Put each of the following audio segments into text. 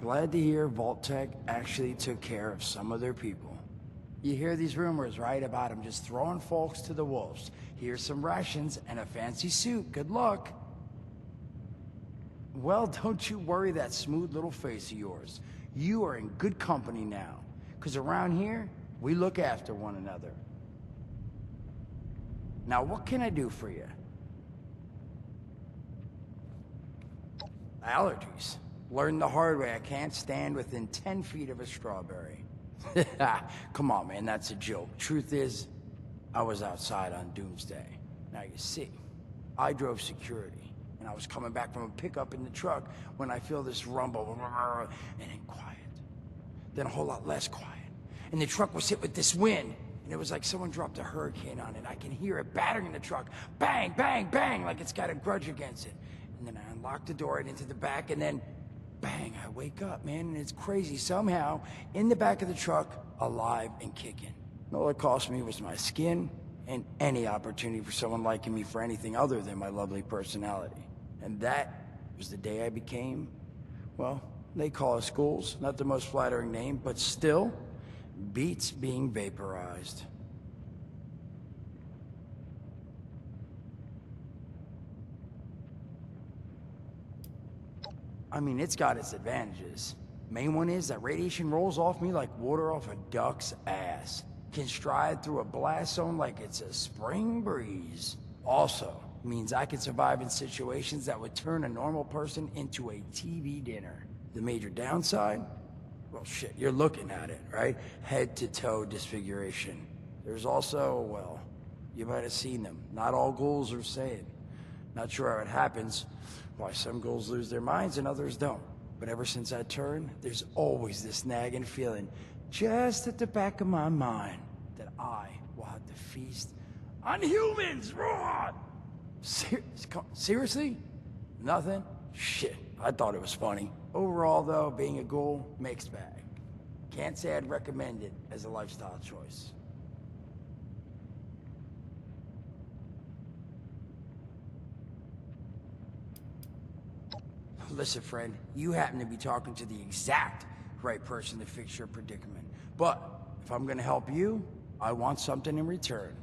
Glad to hear Vault-Tec actually took care of some of their people. You hear these rumors, right, about them just throwing folks to the wolves. Here's some rations and a fancy suit. Good luck. Well, don't you worry that smooth little face of yours. You are in good company now. 'Cause around here, we look after one another. Now, what can I do for you? Allergies. Learned the hard way I can't stand within 10 feet of a strawberry. Come on, man, that's a joke. Truth is, I was outside on Doomsday. Now you see, I drove security, and I was coming back from a pickup in the truck when I feel this rumble, and then quiet. Then a whole lot less quiet. And the truck was hit with this wind, and it was like someone dropped a hurricane on it. I can hear it battering the truck. Bang, bang, bang, like it's got a grudge against it. And then I unlocked the door and into the back, and then bang, I wake up, man, and it's crazy. Somehow, in the back of the truck, alive and kicking. All it cost me was my skin and any opportunity for someone liking me for anything other than my lovely personality. And that was the day I became, well, they call us ghouls. Not the most flattering name, but still, beats being vaporized. I mean, it's got its advantages. Main one is that radiation rolls off me like water off a duck's ass. Can stride through a blast zone like it's a spring breeze. Also, means I can survive in situations that would turn a normal person into a TV dinner. The major downside? Well, shit, you're looking at it, right? Head to toe disfiguration. There's also, well, you might have seen them. Not all ghouls are sane. Not sure how it happens, why some ghouls lose their minds and others don't. But ever since I turned, there's always this nagging feeling, just at the back of my mind, that I will have to feast on humans! Raw! Seriously? Nothing? Shit, I thought it was funny. Overall, though, being a ghoul, mixed bag. Can't say I'd recommend it as a lifestyle choice. Listen, friend, you happen to be talking to the exact right person to fix your predicament. But if I'm gonna help you, I want something in return.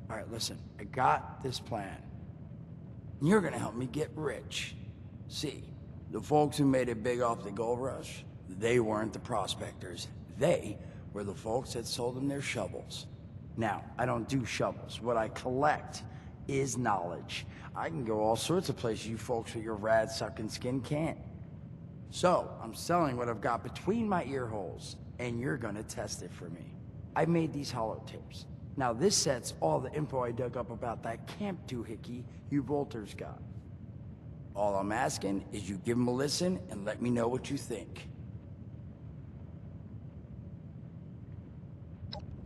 All right, listen, I got this plan. You're gonna help me get rich. See, the folks who made it big off the gold rush, they weren't the prospectors. They were the folks that sold them their shovels. Now, I don't do shovels. What I collect is knowledge. I can go all sorts of places you folks with your rad-sucking skin can't. So, I'm selling what I've got between my ear holes, and you're gonna test it for me. I made these holotapes. Now this set's all the info I dug up about that camp doohickey you Volters got. All I'm asking is you give them a listen and let me know what you think.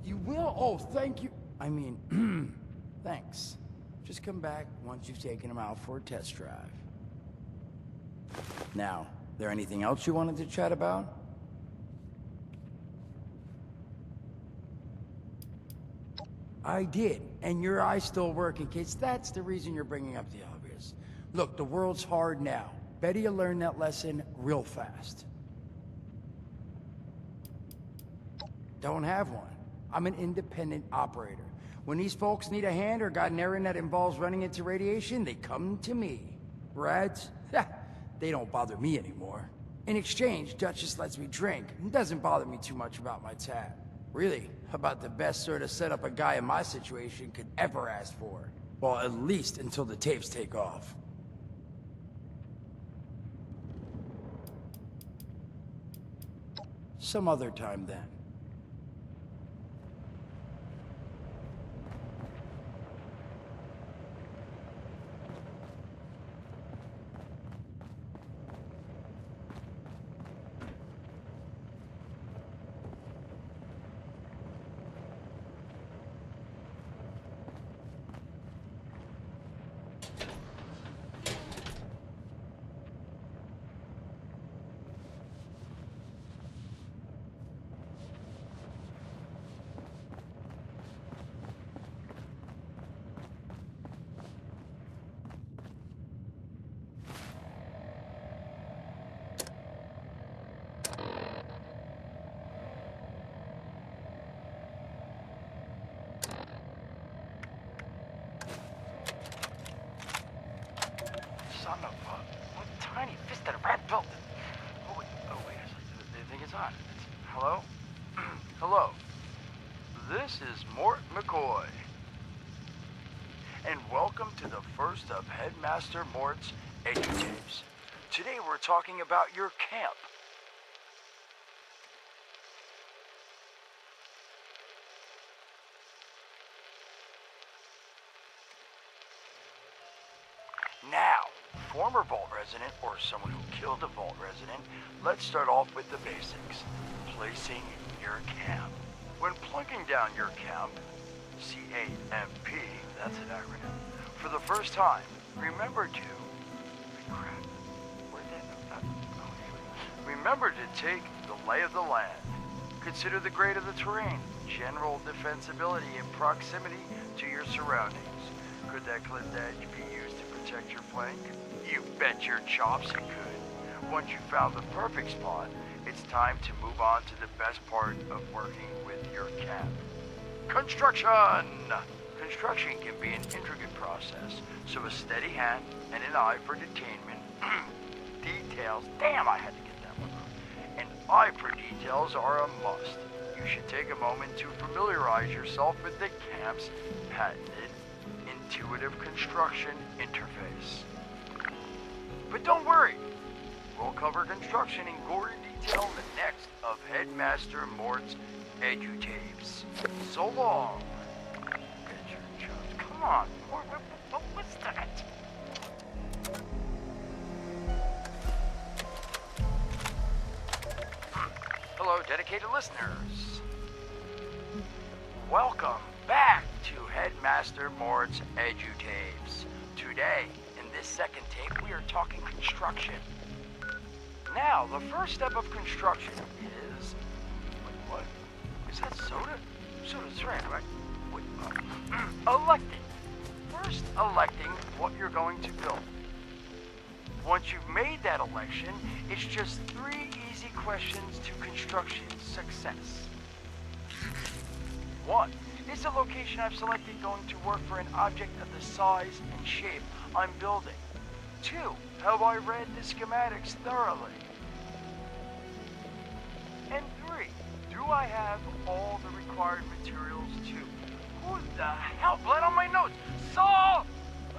You will? Oh, thank you. I mean, thanks. Just come back once you've taken them out for a test drive. Now, there anything else you wanted to chat about? I did, and your eyes still work in case that's the reason you're bringing up the obvious. Look, the world's hard now. Better you learn that lesson real fast. Don't have one. I'm an independent operator. When these folks need a hand or got an errand that involves running into radiation, they come to me. Rads? They don't bother me anymore. In exchange, Duchess lets me drink and doesn't bother me too much about my tab. Really, about the best sort of setup a guy in my situation could ever ask for. Well, at least until the tapes take off. Some other time then. Hello? Hello. This is Mort McCoy. And welcome to the first of Headmaster Mort's Edutapes. Today we're talking about your camp. Now, former vault resident or someone who killed a vault resident, let's start off with the basics. Placing your camp. When plunking down your camp, C-A-M-P, that's an acronym, for the first time, remember to... Crap. Where'd that... Oh, remember to take the lay of the land. Consider the grade of the terrain, general defensibility, and proximity to your surroundings. Could that clipped edge be used to protect your flank? You bet your chops it could. Once you found the perfect spot, it's time to move on to the best part of working with your camp. Construction! Construction can be an intricate process, so a steady hand and an eye for detainment. Details, damn, I had to get that one wrong. An eye for details are a must. You should take a moment to familiarize yourself with the camp's patented intuitive construction interface. But don't worry, we'll cover construction in gory detail in the next of Headmaster Mort's Edutapes. So long. Come on, Mort, what was that? Hello, dedicated listeners. Welcome back to Headmaster Mort's Edutapes. Today, in this second tape, we are talking construction. Now, the first step of construction is... Wait, what? Is that soda? Soda's right? Wait, electing. First, electing what you're going to build. Once you've made that election, it's just 3 easy questions to construction success. 1. Is the location I've selected going to work for an object of the size and shape I'm building? 2. Have I read the schematics thoroughly? And 3. Do I have all the required materials too? Who the hell bled on my notes? Saul!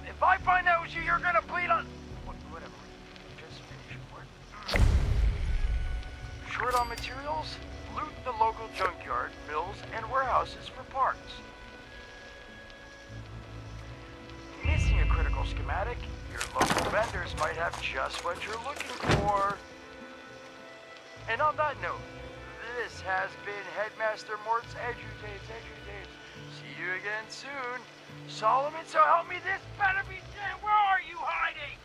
If I find out it was you, you're gonna bleed on... Whatever. Just finish work. Short on materials? Loot the local junkyard, mills, and warehouses for parts. Missing a critical schematic? Your local vendors might have just what you're looking for. And on that note, this has been Headmaster Mort's Edutapes. See you again soon. Solomon, so help me, this better be dead. Where are you hiding?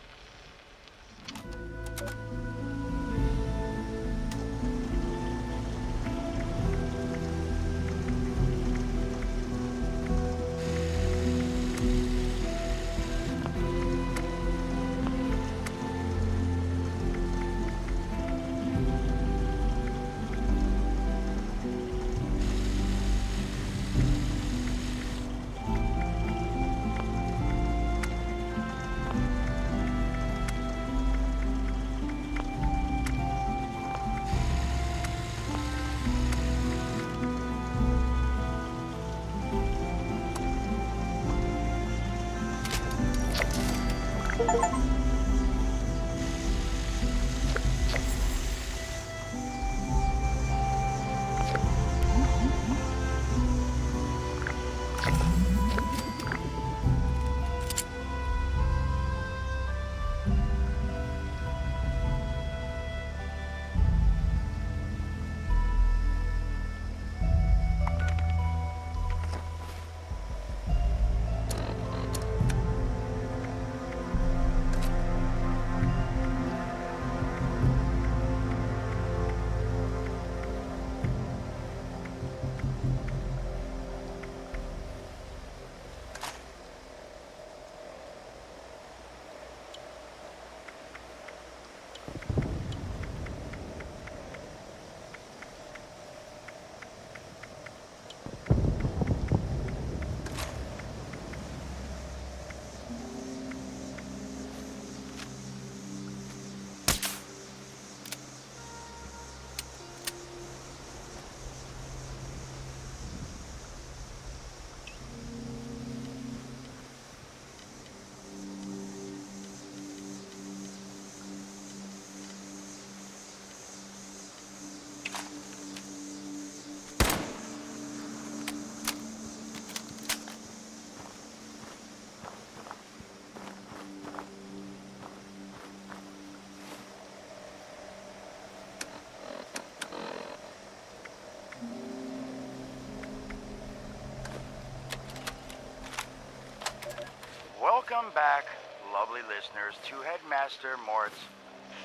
Welcome back, lovely listeners, to Headmaster Mort's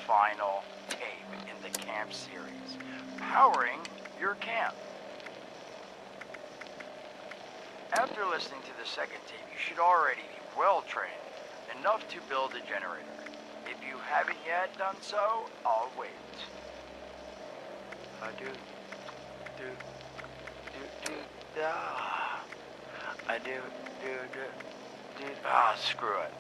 final tape in the camp series, Powering Your Camp. After listening to the second tape, you should already be well trained, enough to build a generator. If you haven't yet done so, I'll wait. Screw it.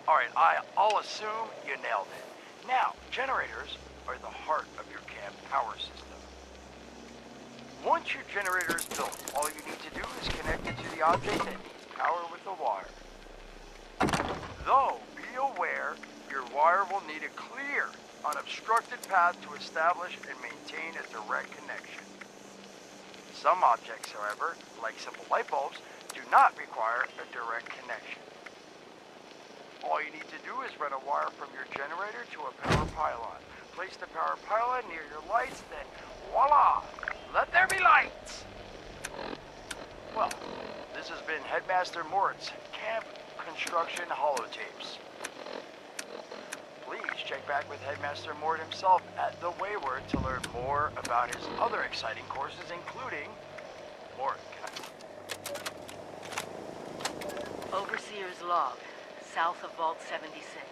Alright, I'll assume you nailed it. Now, generators are the heart of your camp power system. Once your generator is built, all you need to do is connect it to the object that needs power with a wire. Though, be aware, your wire will need a clear, unobstructed path to establish and maintain a direct connection. Some objects, however, like simple light bulbs, do not require a direct connection. All you need to do is run a wire from your generator to a power pylon. Place the power pylon near your lights, then voila! Let there be lights! Well, this has been Headmaster Mort's Camp Construction Holotapes. Please check back with Headmaster Mort himself at the Wayward to learn more about his other exciting courses, including Mort. Overseer's log, south of Vault 76.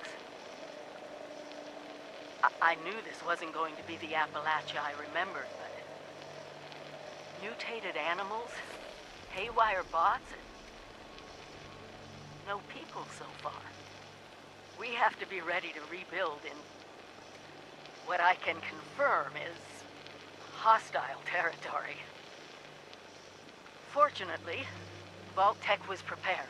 I knew this wasn't going to be the Appalachia I remembered, but mutated animals, haywire bots, and no people so far. We have to be ready to rebuild in what I can confirm is hostile territory. Fortunately, Vault Tech was prepared.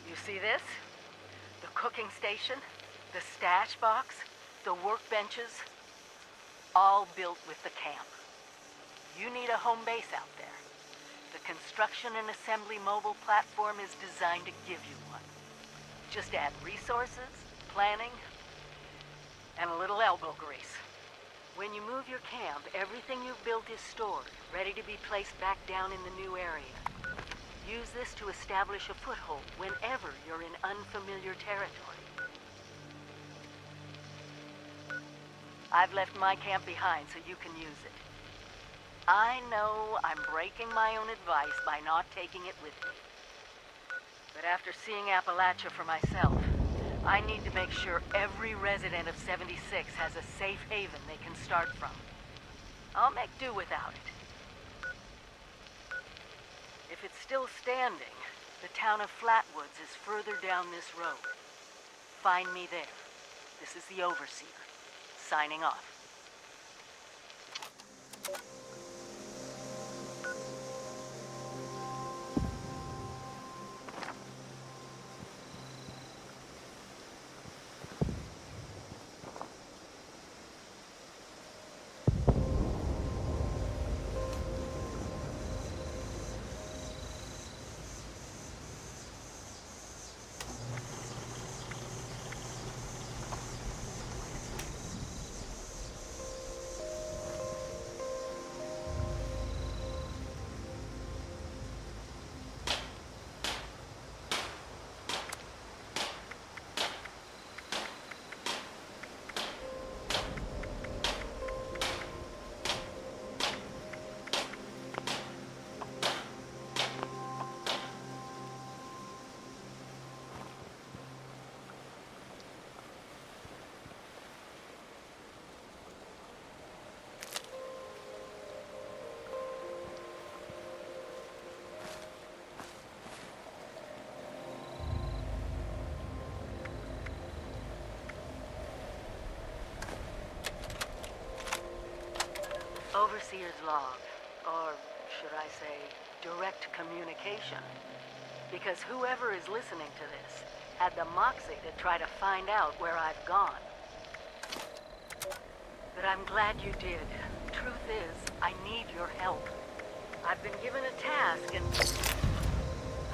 You see this? The cooking station, the stash box, the workbenches, all built with the camp. You need a home base out there. The construction and assembly mobile platform is designed to give you one. Just add resources, planning, and a little elbow grease. When you move your camp, everything you've built is stored, ready to be placed back down in the new area. Use this to establish a foothold whenever you're in unfamiliar territory. I've left my camp behind so you can use it. I know I'm breaking my own advice by not taking it with me. But after seeing Appalachia for myself, I need to make sure every resident of 76 has a safe haven they can start from. I'll make do without it. If it's still standing, the town of Flatwoods is further down this road. Find me there. This is the Overseer, signing off. Overseer's log, or should I say, direct communication. Because whoever is listening to this had the moxie to try to find out where I've gone. But I'm glad you did. Truth is, I need your help. I've been given a task and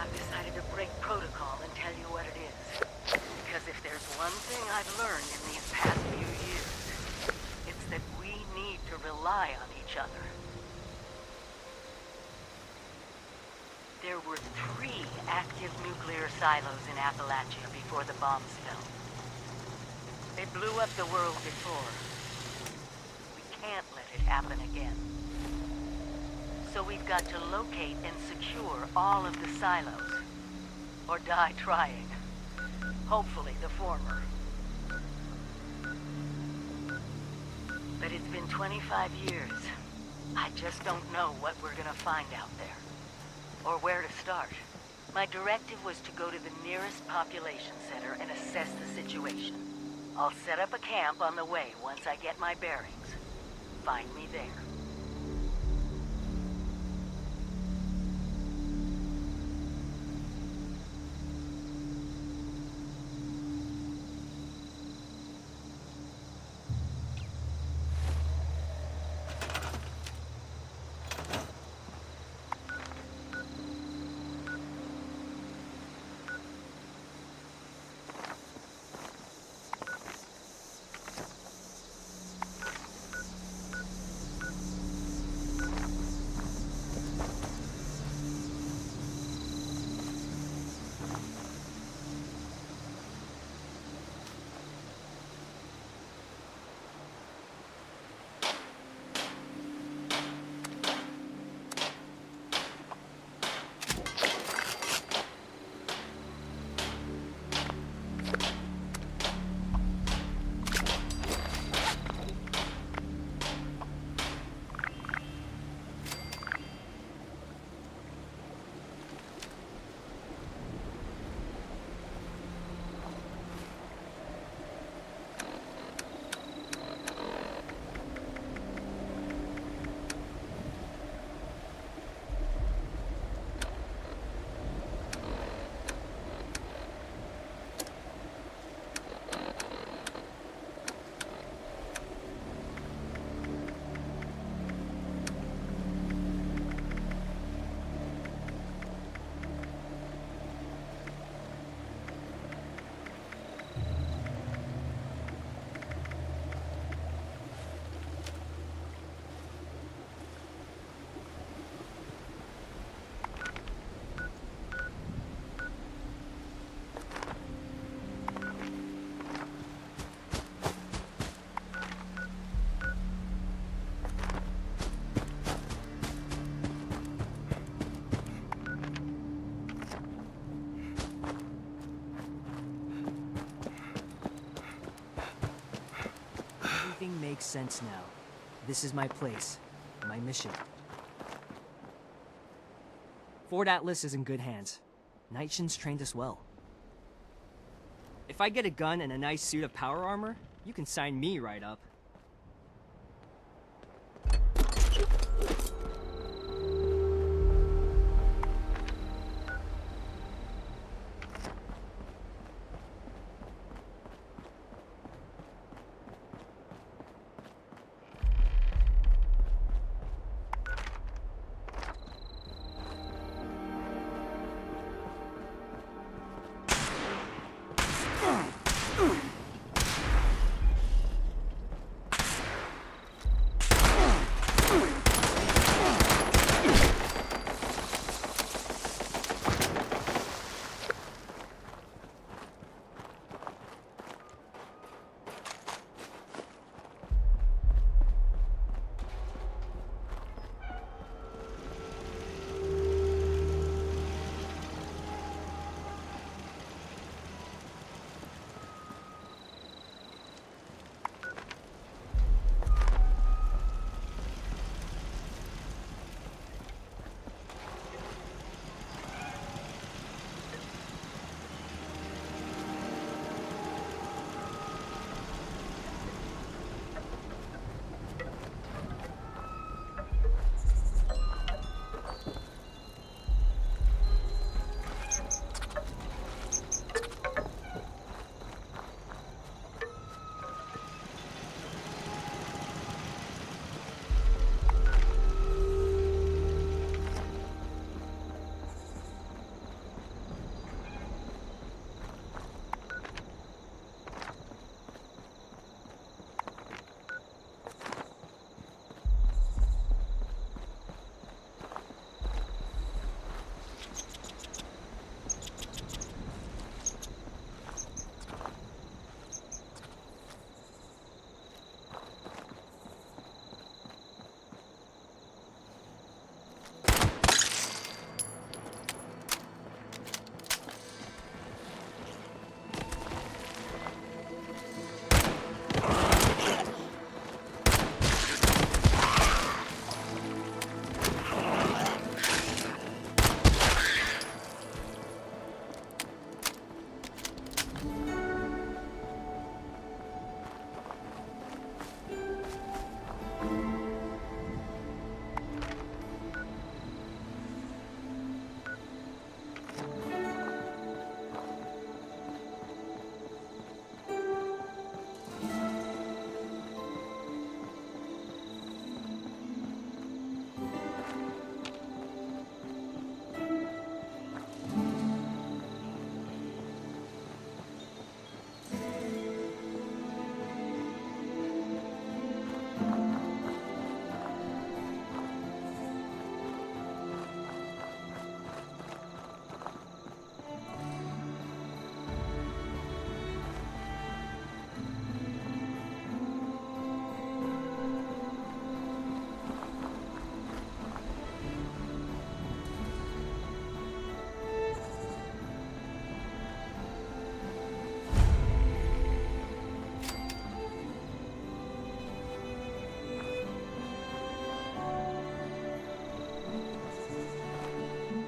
I've decided to break protocol and tell you what it is. Because if there's one thing I've learned in these past few years, it's that we need to rely on each other. There were 3 active nuclear silos in Appalachia before the bombs fell. They blew up the world before. We can't let it happen again. So we've got to locate and secure all of the silos. Or die trying. Hopefully the former. But it's been 25 years. I just don't know what we're gonna find out there. Or where to start. My directive was to go to the nearest population center and assess the situation. I'll set up a camp on the way once I get my bearings. Find me there. Everything makes sense now. This is my place, my mission. Fort Atlas is in good hands. Nightshin's trained us well. If I get a gun and a nice suit of power armor, you can sign me right up.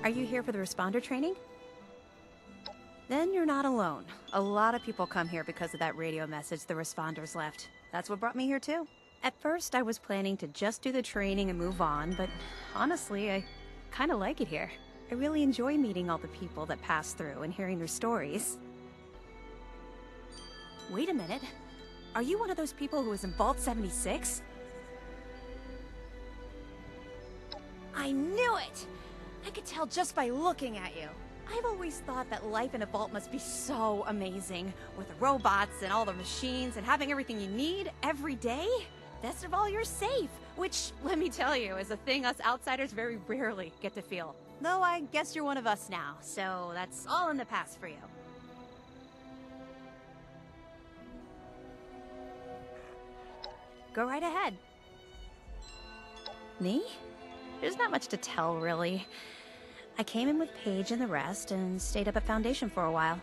Are you here for the responder training? Then you're not alone. A lot of people come here because of that radio message the responders left. That's what brought me here too. At first, I was planning to just do the training and move on, but honestly, I kind of like it here. I really enjoy meeting all the people that pass through and hearing their stories. Wait a minute. Are you one of those people who was in Vault 76? I knew it! I could tell just by looking at you. I've always thought that life in a vault must be so amazing, with the robots and all the machines and having everything you need every day. Best of all, you're safe, which, let me tell you, is a thing us outsiders very rarely get to feel. Though I guess you're one of us now, so that's all in the past for you. Go right ahead. Me? There's not much to tell, really. I came in with Paige and the rest and stayed up at Foundation for a while.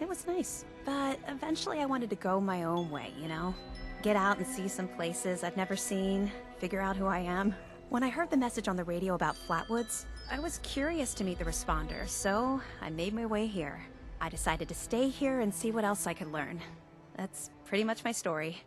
It was nice, but eventually I wanted to go my own way, you know? Get out and see some places I've never seen, figure out who I am. When I heard the message on the radio about Flatwoods, I was curious to meet the responders, so I made my way here. I decided to stay here and see what else I could learn. That's pretty much my story.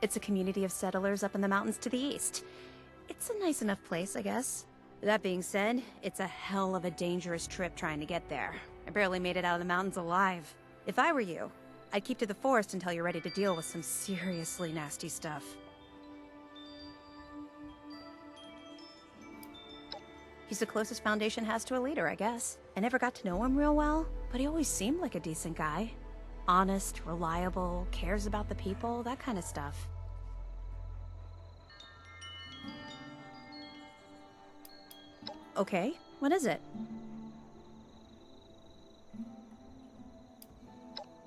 It's a community of settlers up in the mountains to the east. It's a nice enough place, I guess. That being said, it's a hell of a dangerous trip trying to get there. I barely made it out of the mountains alive. If I were you, I'd keep to the forest until you're ready to deal with some seriously nasty stuff. He's the closest Foundation has to a leader, I guess. I never got to know him real well, but he always seemed like a decent guy. Honest, reliable, cares about the people, that kind of stuff. Okay, what is it?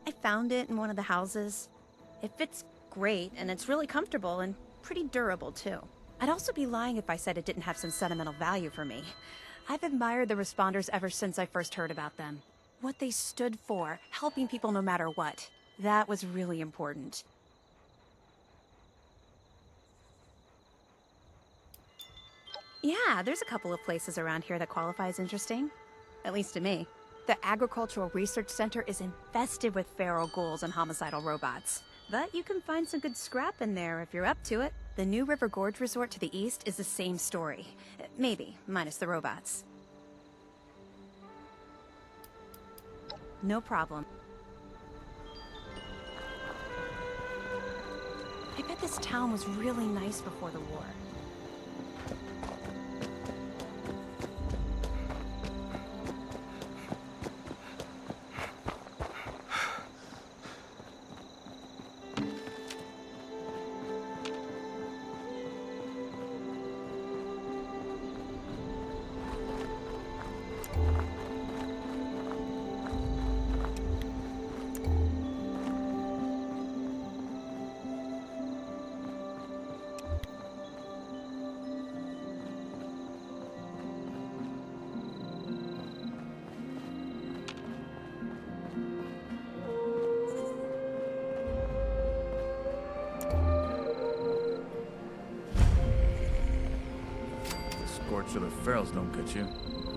I found it in one of the houses. It fits great, and it's really comfortable and pretty durable, too. I'd also be lying if I said it didn't have some sentimental value for me. I've admired the responders ever since I first heard about them. What they stood for, helping people no matter what. That was really important. Yeah, there's a couple of places around here that qualify as interesting. At least to me. The Agricultural Research Center is infested with feral ghouls and homicidal robots. But you can find some good scrap in there if you're up to it. The New River Gorge Resort to the east is the same story. Maybe, minus the robots. No problem. I bet this town was really nice before the war. So the ferals don't cut you.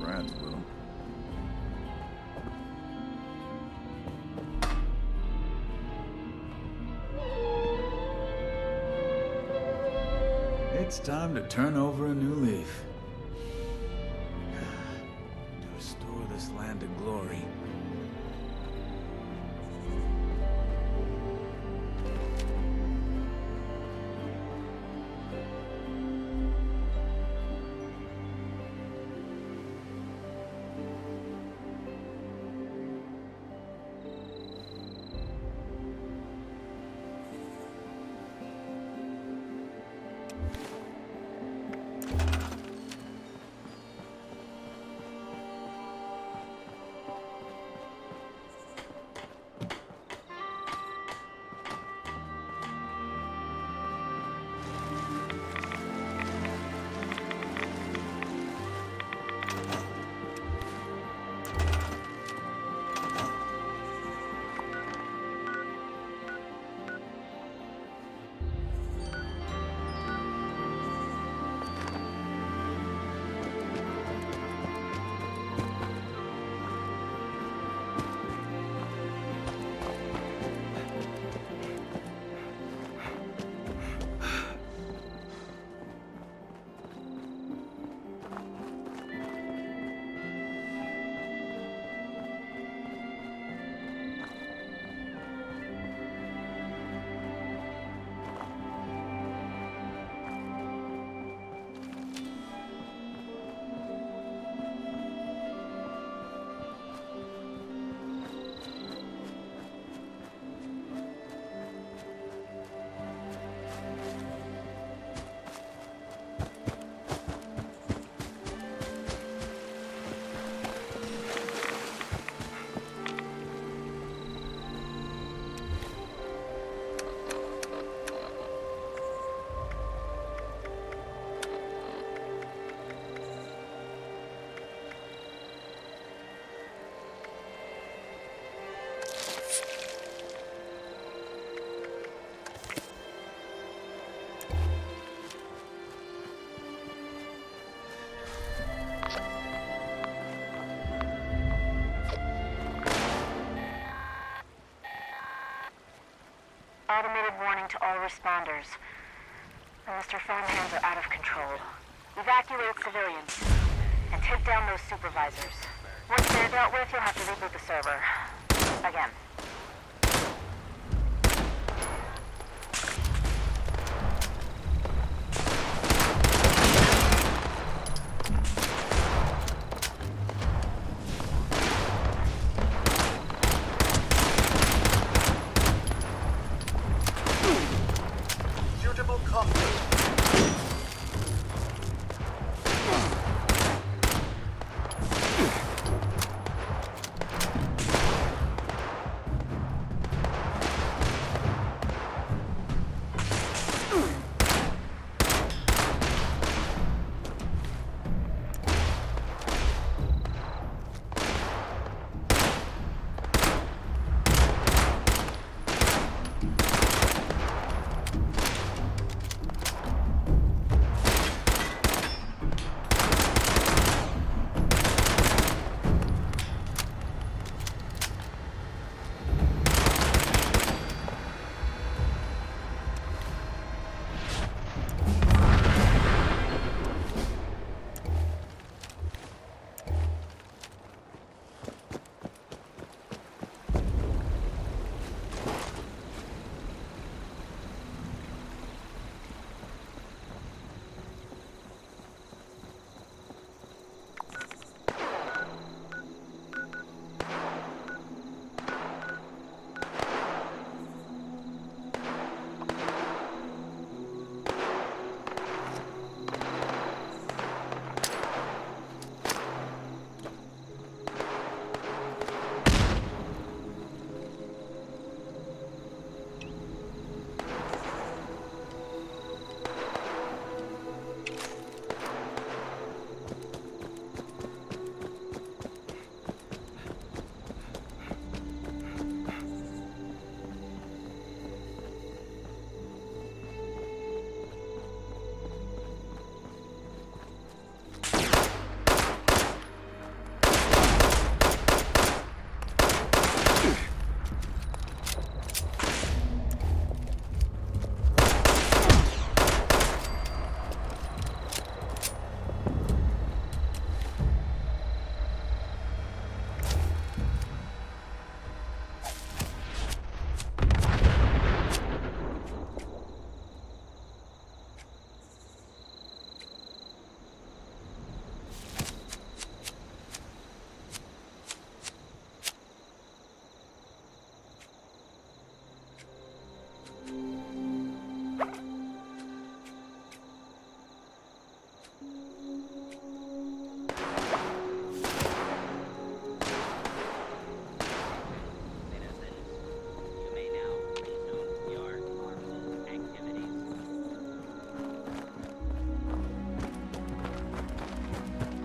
Rats will. It's time to turn over a new leaf. To restore this land to glory. automated warning to all responders. The Mr. Farmhands are out of control. Evacuate civilians. And take down those supervisors. Once they're dealt with, you'll have to reboot the server. Again. Suitable comfort.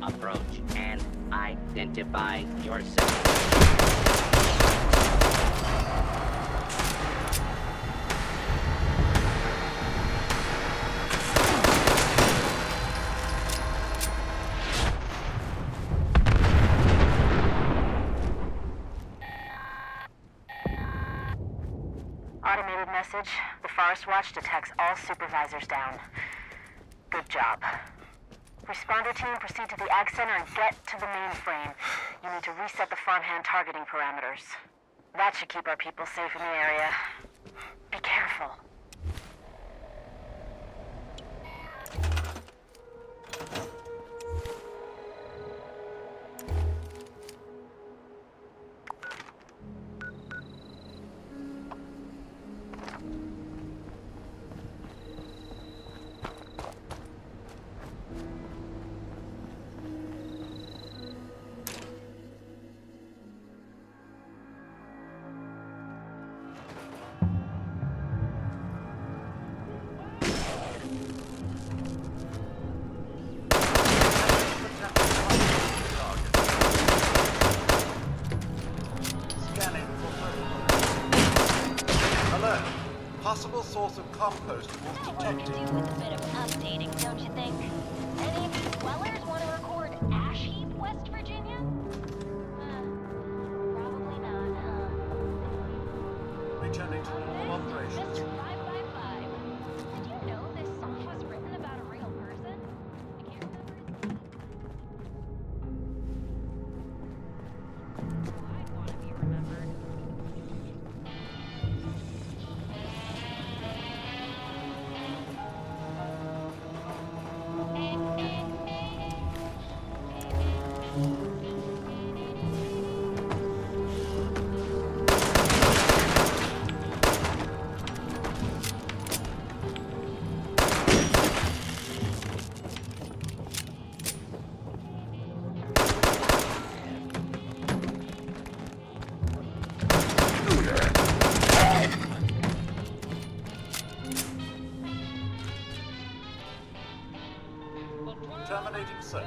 Approach and identify yourself. Automated message. The Forest Watch detects all supervisors down. Good job. Responder team, proceed to the Ag Center and get to the mainframe. You need to reset the farmhand targeting parameters. That should keep our people safe in the area. Be careful. Possible source of compost was detected. Could do with a bit of updating, don't you think? Any of you dwellers want to record Ash Heap, West Virginia? Probably not, huh? Returning to normal operations. Mr. 555. Did you know this song was written about a real person? I can't remember his name. I'd want to be remembered. Terminating search.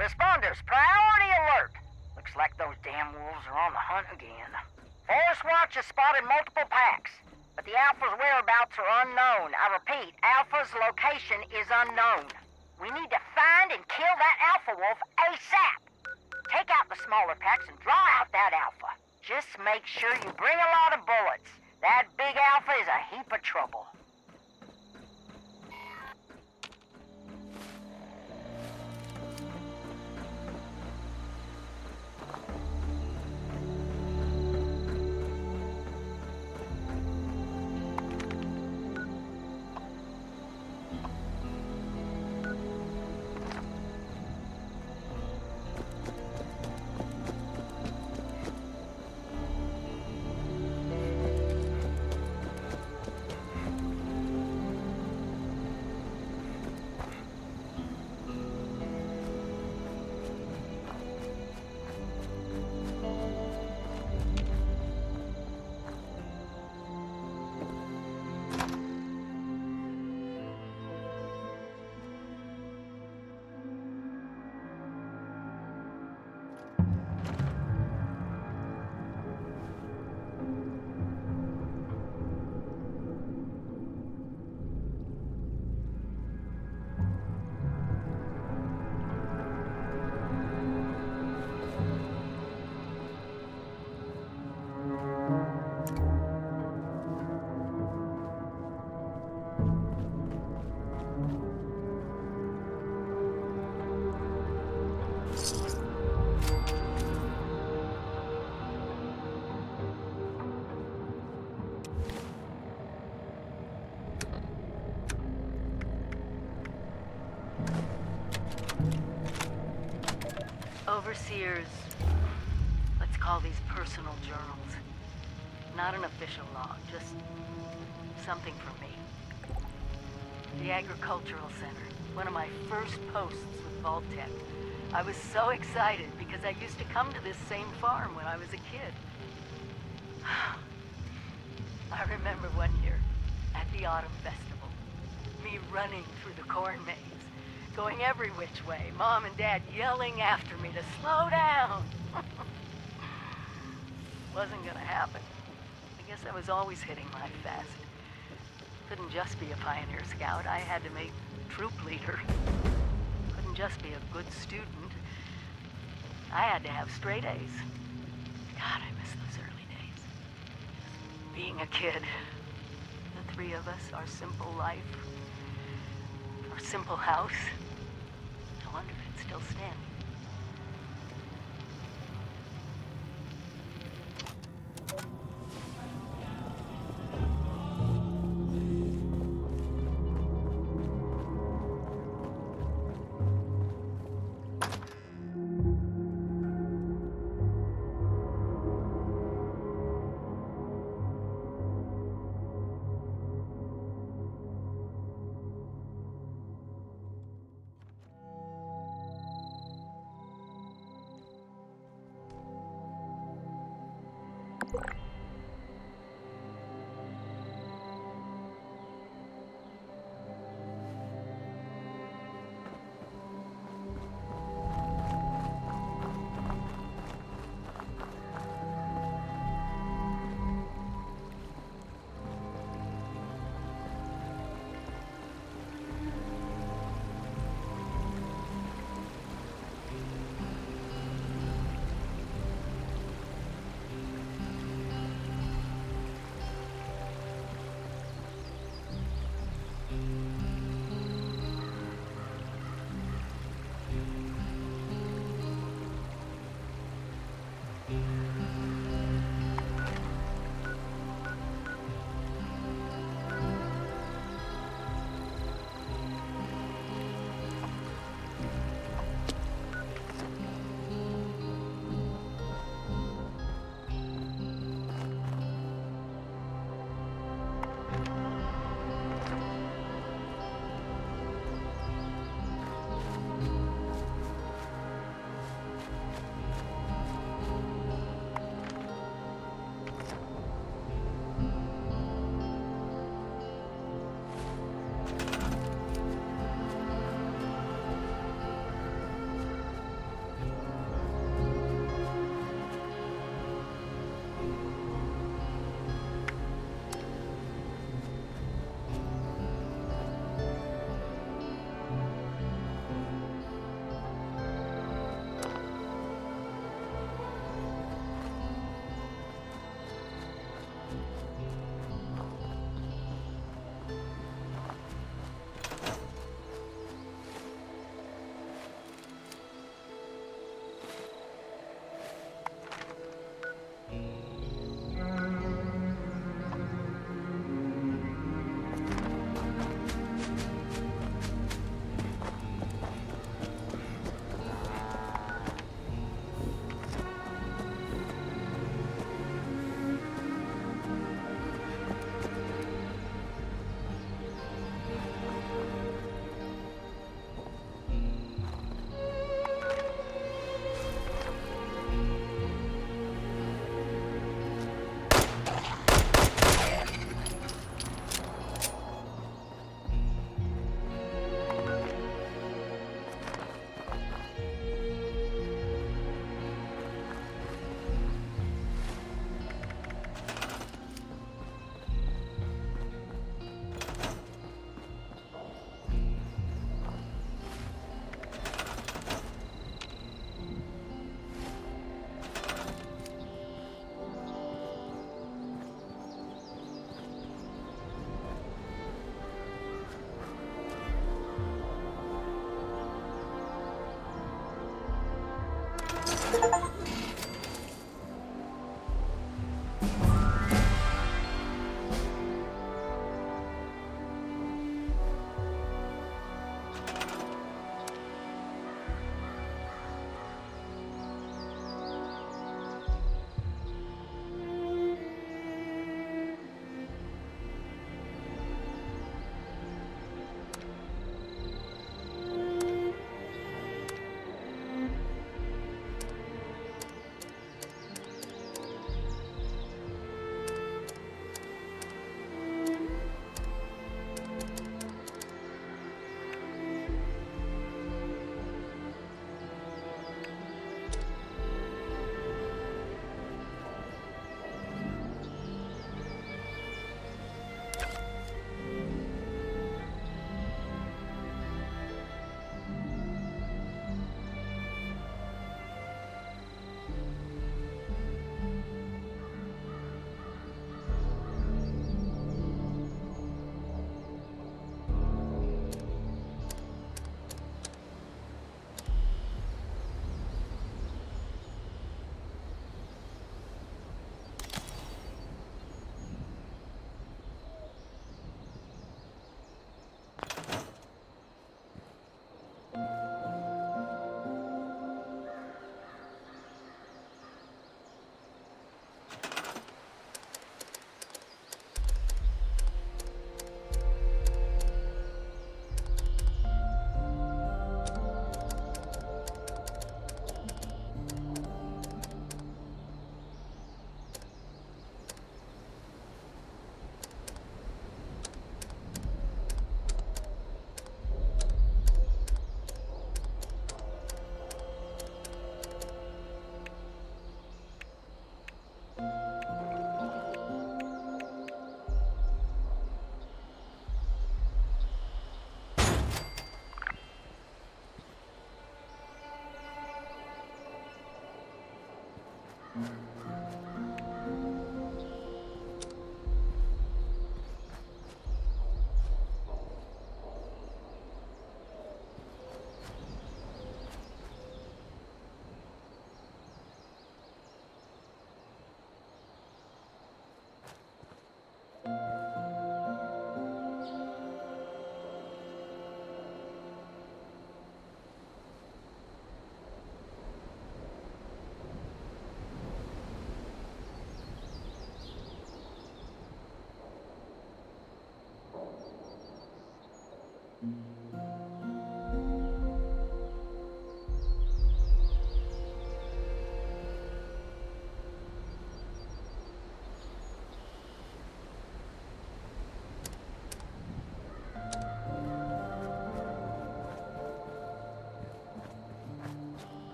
Responders, priority alert! Looks like those damn wolves are on the hunt again. Forest Watch has spotted multiple packs, but the Alpha's whereabouts are unknown. I repeat, Alpha's location is unknown. We need to find and kill that Alpha wolf ASAP. Take out the smaller packs and draw out that Alpha. Just make sure you bring a lot of bullets. That big Alpha is a heap of trouble. overseer's, let's call these personal journals. Not an official log, just something for me. The Agricultural Center, one of my first posts with Vault-Tec. I was so excited because I used to come to this same farm when I was a kid. I remember one year at the Autumn Festival, me running through the corn maze, going every which way, Mom and Dad yelling after me to slow down. Wasn't gonna happen. I guess I was always hitting life fast. Couldn't just be a pioneer scout. I had to make troop leader. Couldn't just be a good student. I had to have straight A's. God, I miss those early days. Being a kid. The three of us, our simple life, our simple house. I wonder if it's still standing.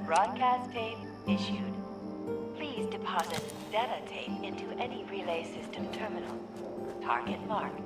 Broadcast tape issued. Please deposit data tape into any relay system terminal. Target marked.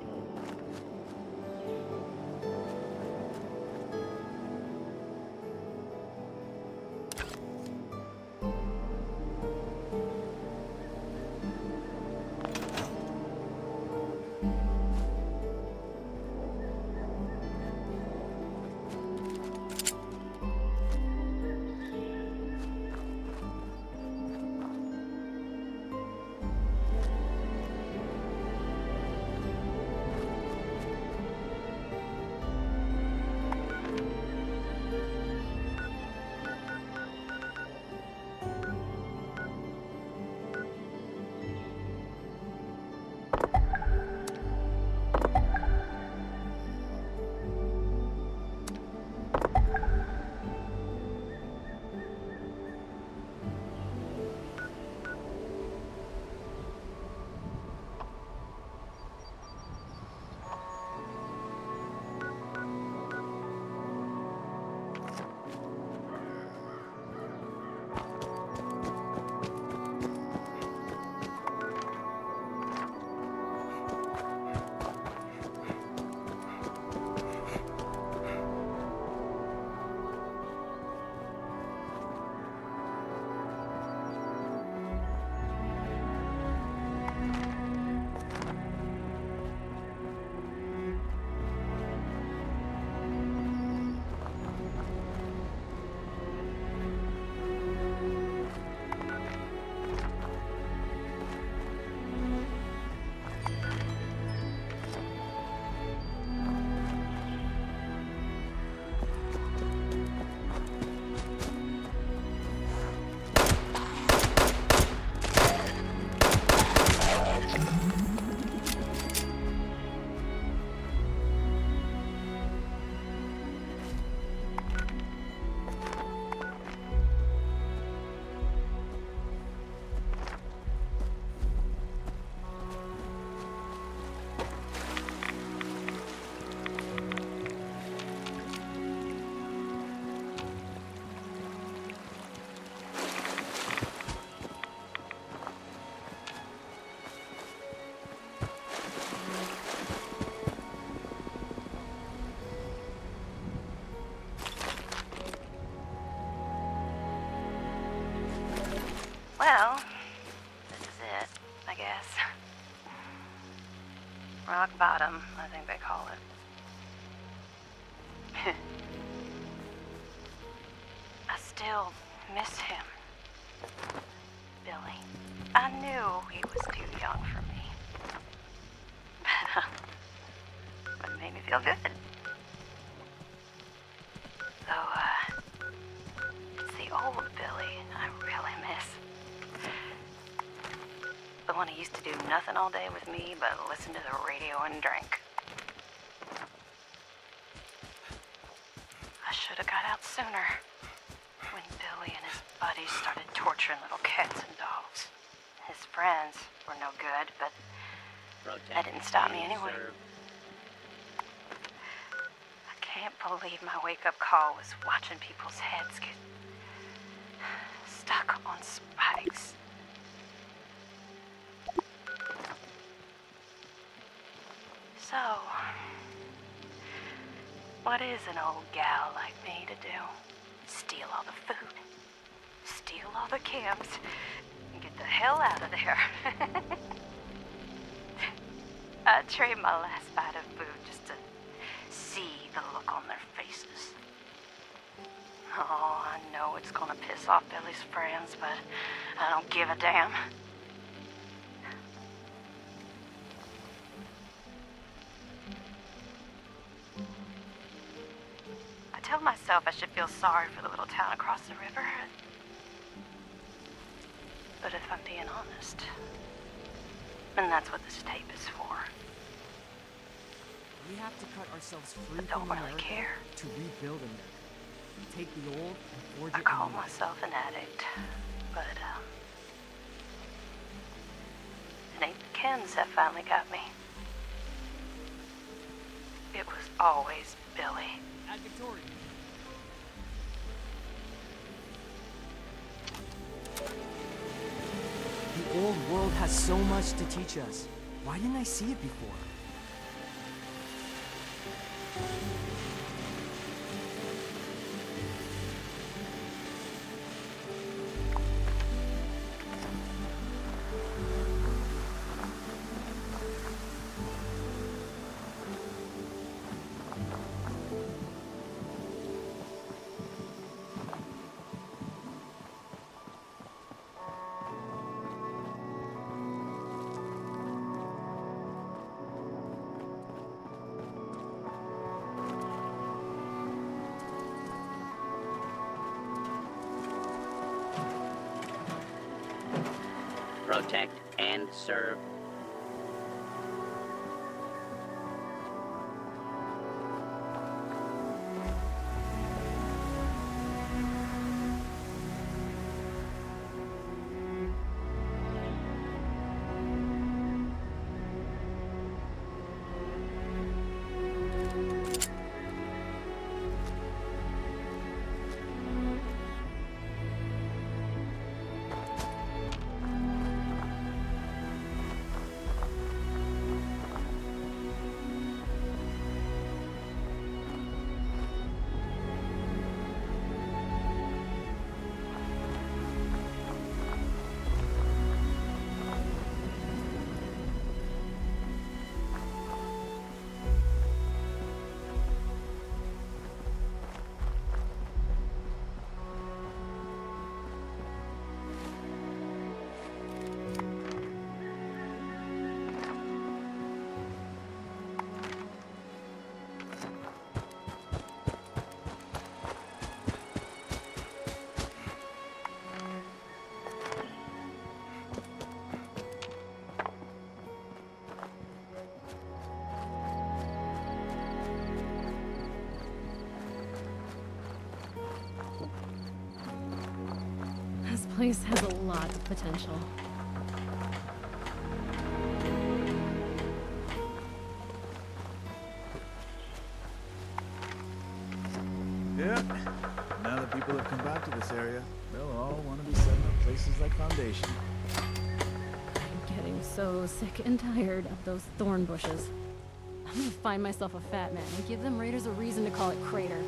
Well, this is it, I guess. Rock bottom, I think they call it. I still miss him. Billy. I knew he was too young for me. But it made me feel good. So, it's the old Billy I really miss. The one who used to do nothing all day with me but listen to the radio and drink. I should have got out sooner. When Billy and his buddies started torturing little cats and dogs. His friends were no good, but that didn't stop me anyway. I can't believe my wake-up call was watching people's heads get stuck on spikes. So, what is an old gal like me to do? Steal all the food, steal all the cams, and get the hell out of there. I'd trade my last bite of food just to see the look on their faces. Oh, I know it's gonna piss off Billy's friends, but I don't give a damn. I tell myself I should feel sorry for the little town across the river. But if I'm being honest, then that's what this tape is for. We have to cut ourselves free I don't from really America care. to rebuild America. Take the old and forge I it call anew. myself an addict, but it ain't the Kens that finally got me. It was always Billy. At Victoria. has so much to teach us. Why didn't I see it before? Protect and serve. This place has a lot of potential. Yeah. Now that people have come back to this area, they'll all want to be setting up places like Foundation. I'm getting so sick and tired of those thorn bushes. I'm gonna find myself a fat man and give them raiders a reason to call it Crater.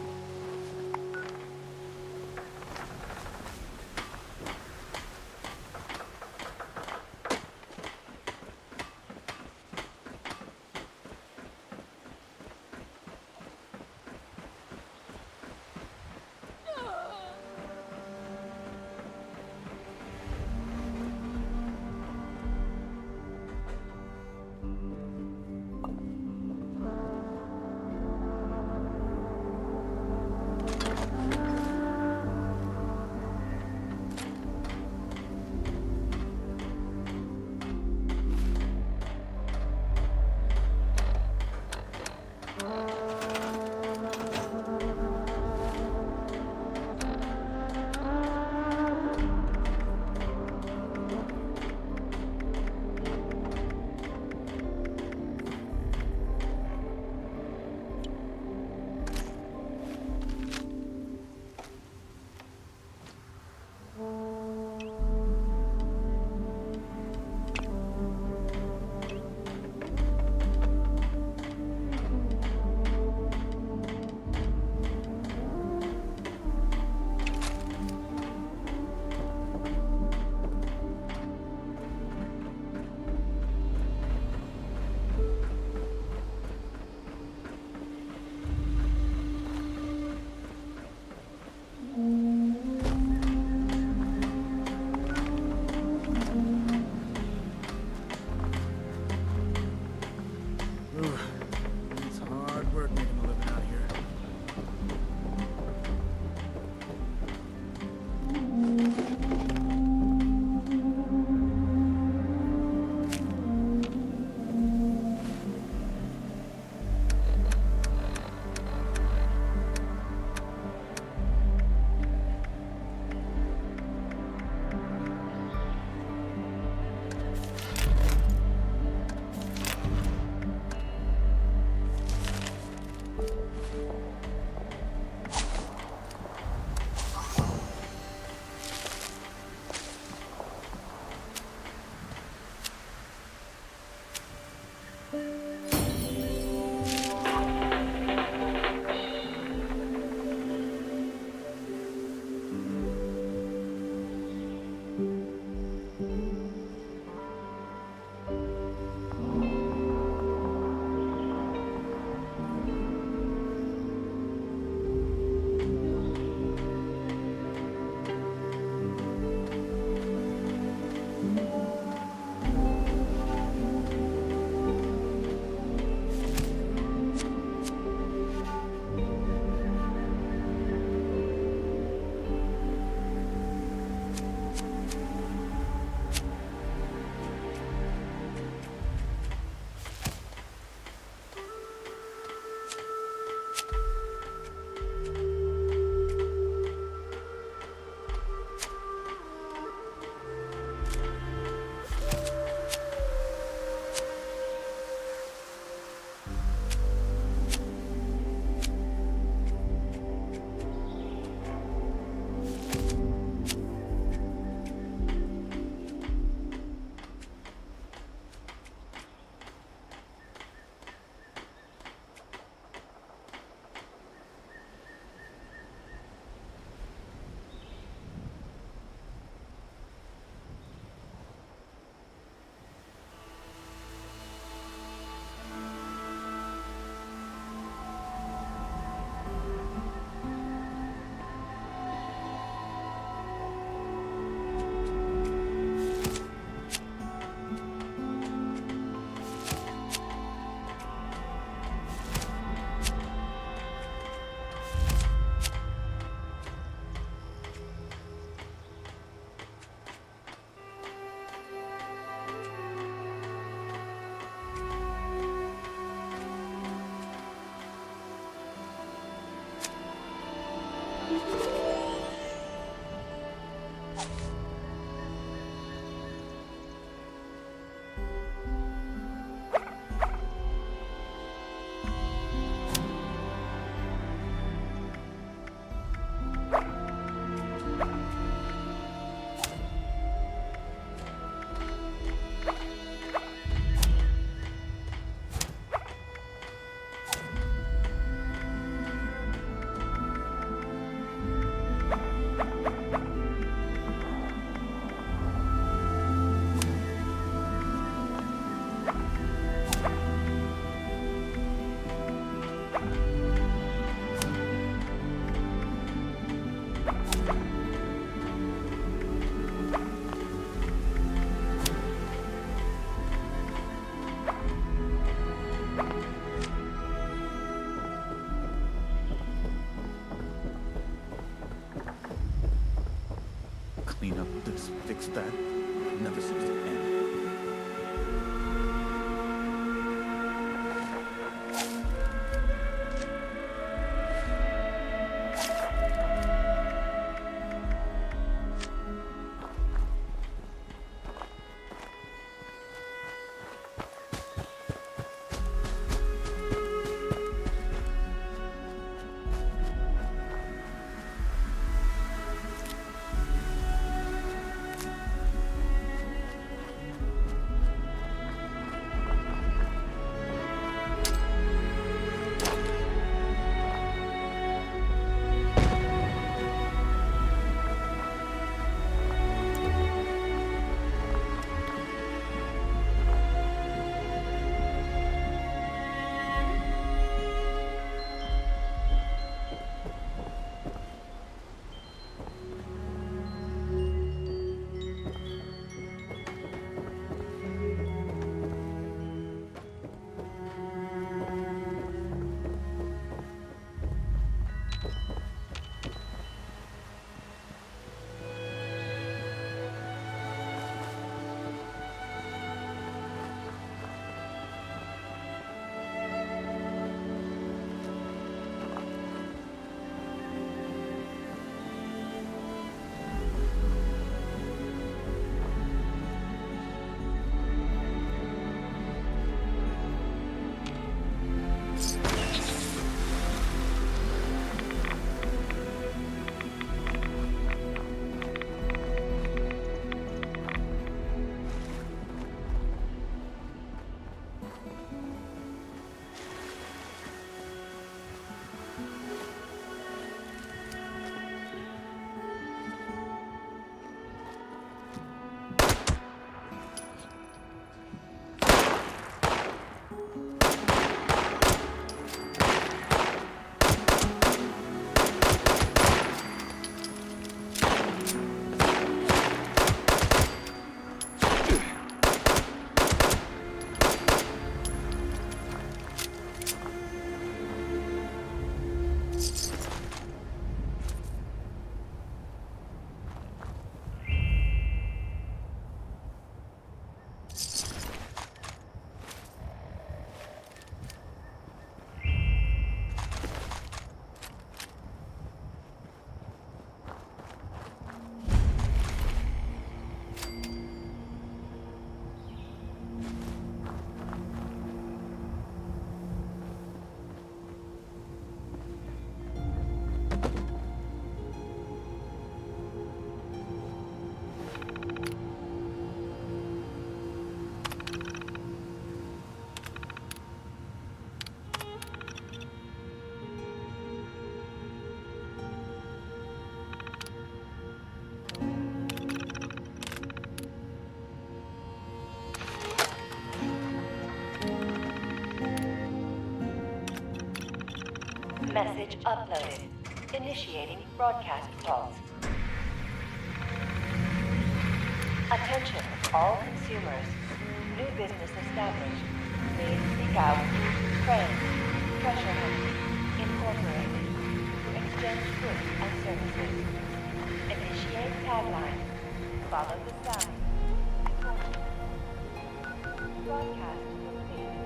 fix that. It never seems to end. Message uploaded. Initiating broadcast pulse. Attention, all consumers. New business established. Please seek out Friends, Treasure Hunt, Incorporated, to exchange goods and services. Initiate tagline. Follow the sign. Broadcast complete.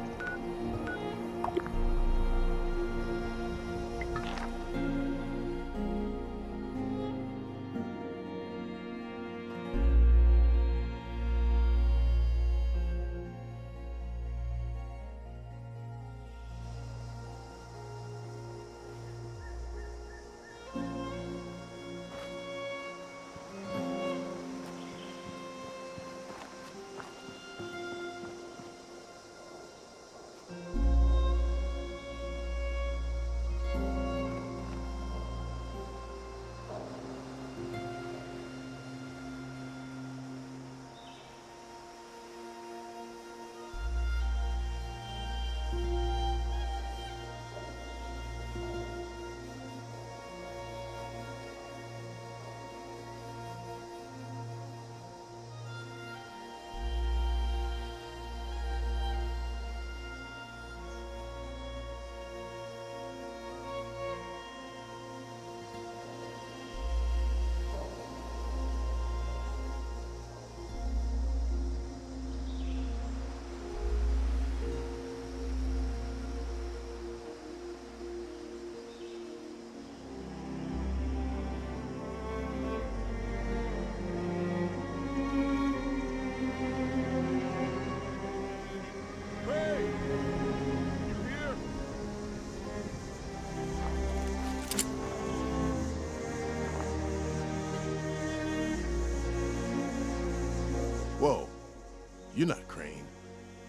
you're not Crane.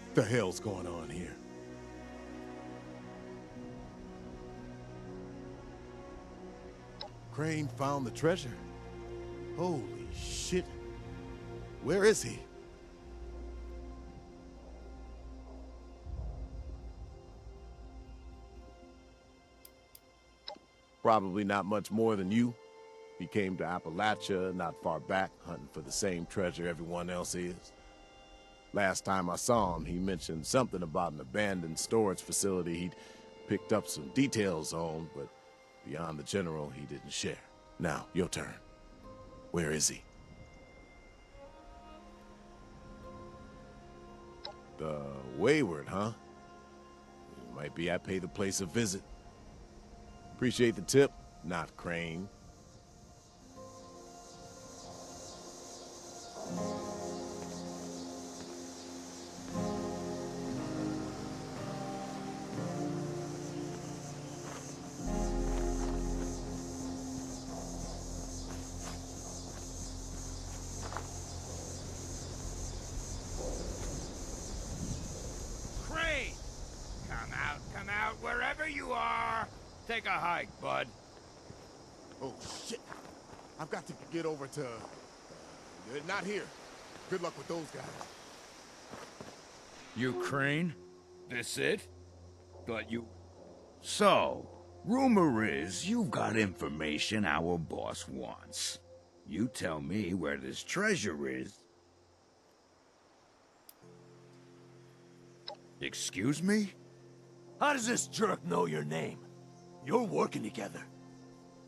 What the hell's going on here? Crane found the treasure. Holy shit. Where is he? Probably not much more than you. He came to Appalachia not far back, hunting for the same treasure everyone else is. Last time I saw him, he mentioned something about an abandoned storage facility he'd picked up some details on, but beyond the general, he didn't share. Now, your turn. Where is he? The Wayward, huh? Might be I pay the place a visit. Appreciate the tip, not Crane. Crane! Come out, wherever you are! Take a hike, bud. Oh, shit. I've got to get over to... not here. Good luck with those guys. You Crane? This it? Thought you... So, rumor is you've got information our boss wants. You tell me where this treasure is. Excuse me? How does this jerk know your name? You're working together.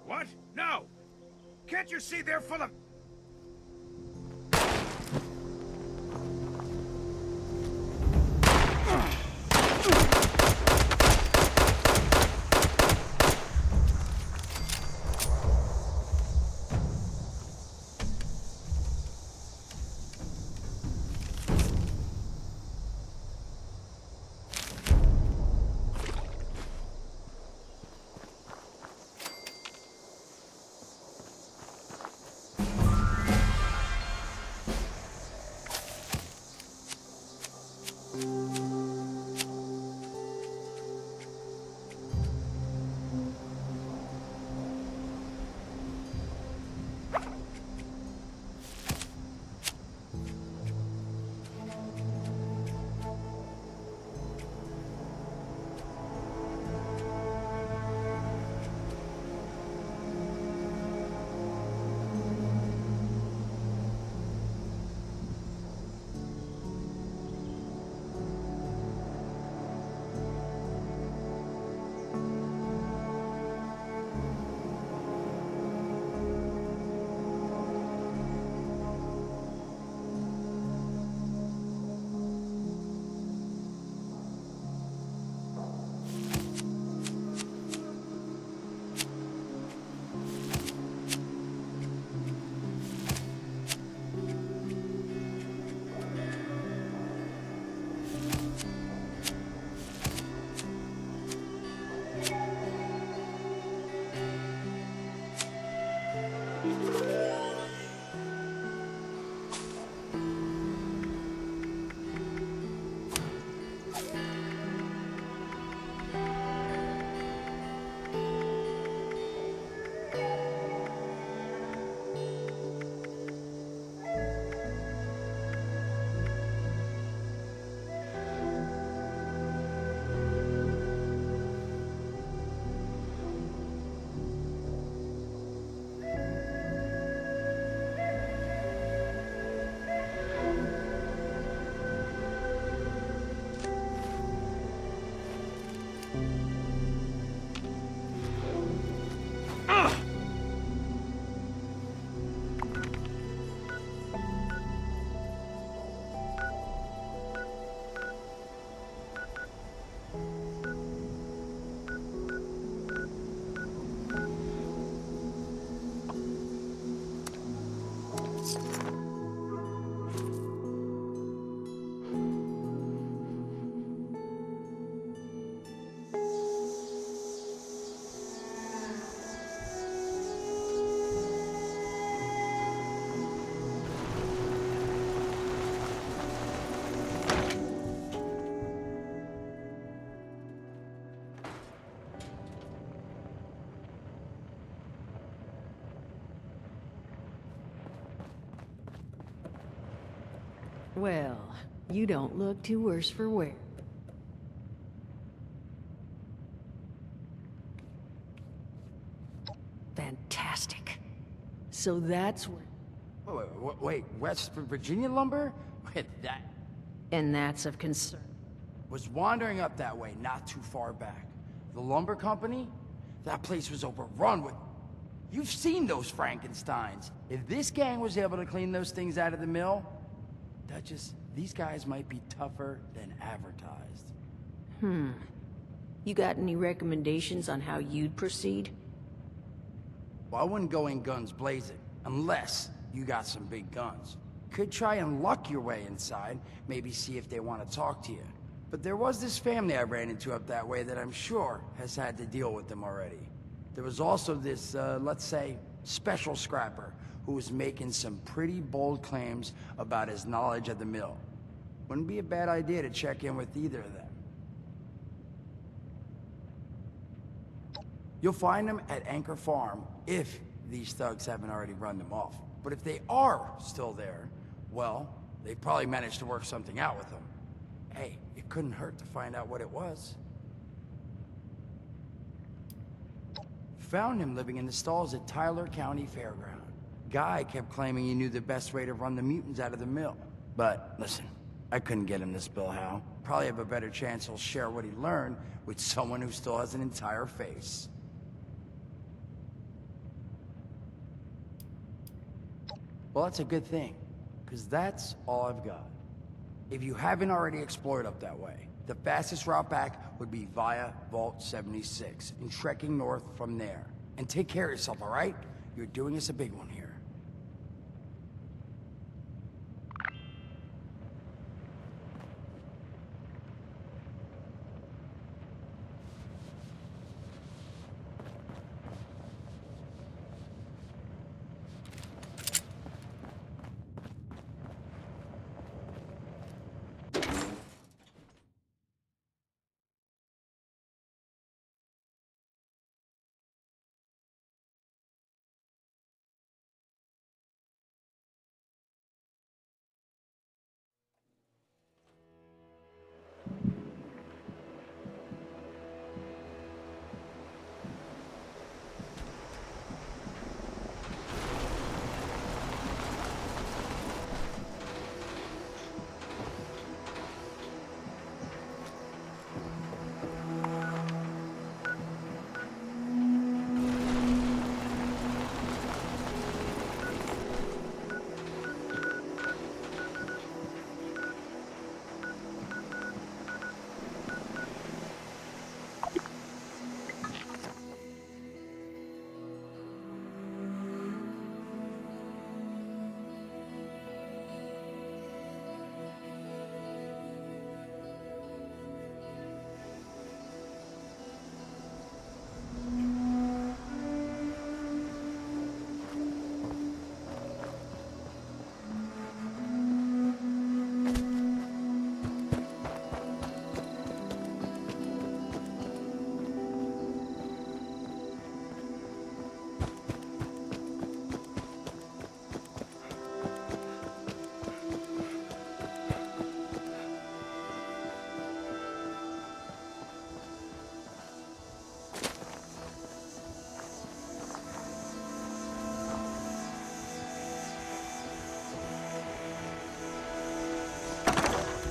What? No! Can't you see they're full of... Well, you don't look too worse for wear. Fantastic. So that's where... Wait, West Virginia lumber? Wait, that... And that's of concern. Was wandering up that way not too far back. The lumber company? That place was overrun with... You've seen those Frankensteins. If this gang was able to clean those things out of the mill, Duchess, these guys might be tougher than advertised. You got any recommendations on how you'd proceed? Well, I wouldn't go in guns blazing, unless you got some big guns. Could try and luck your way inside, maybe see if they want to talk to you. But there was this family I ran into up that way that I'm sure has had to deal with them already. There was also this, let's say, special scrapper who was making some pretty bold claims about his knowledge of the mill. Wouldn't be a bad idea to check in with either of them. You'll find them at Anchor Farm if these thugs haven't already run them off. But if they are still there, well, they probably managed to work something out with them. Hey, it couldn't hurt to find out what it was. Found him living in the stalls at Tyler County Fairground. Guy kept claiming he knew the best way to run the mutants out of the mill. But listen, I couldn't get him to spill how. Probably have a better chance he'll share what he learned with someone who still has an entire face. Well, that's a good thing, because that's all I've got. If you haven't already explored up that way, the fastest route back would be via Vault 76 and trekking north from there. And take care of yourself, all right? You're doing us a big one here.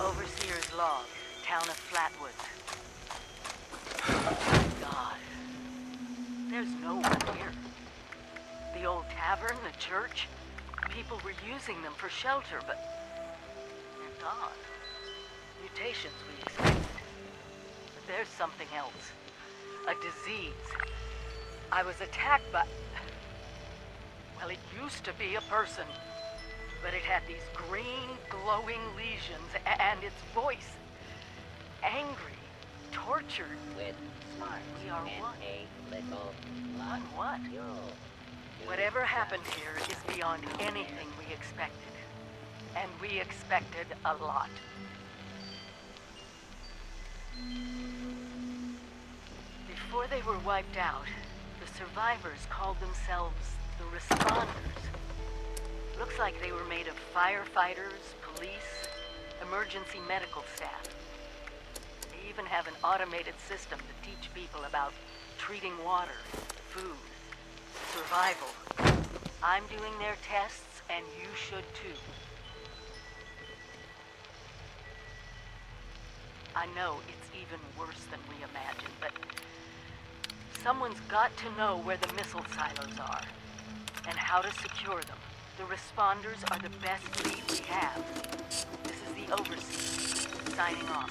Overseer's log, town of Flatwoods. God, there's no one here. The old tavern, the church, people were using them for shelter, but they're gone. Mutations we expected. But there's something else. A disease. I was attacked by... Well, it used to be a person. But it had these green, glowing lesions, and its voice. Angry, tortured. With smarts We are and one. a little One what? yo. Whatever happened here is beyond anything we expected. And we expected a lot. Before they were wiped out, the survivors called themselves the Responders. Looks like they were made of firefighters, police, emergency medical staff. They even have an automated system to teach people about treating water, food, survival. I'm doing their tests, and you should too. I know it's even worse than we imagined, but someone's got to know where the missile silos are and how to secure them. The responders are the best lead we have. This is the Overseer, signing off.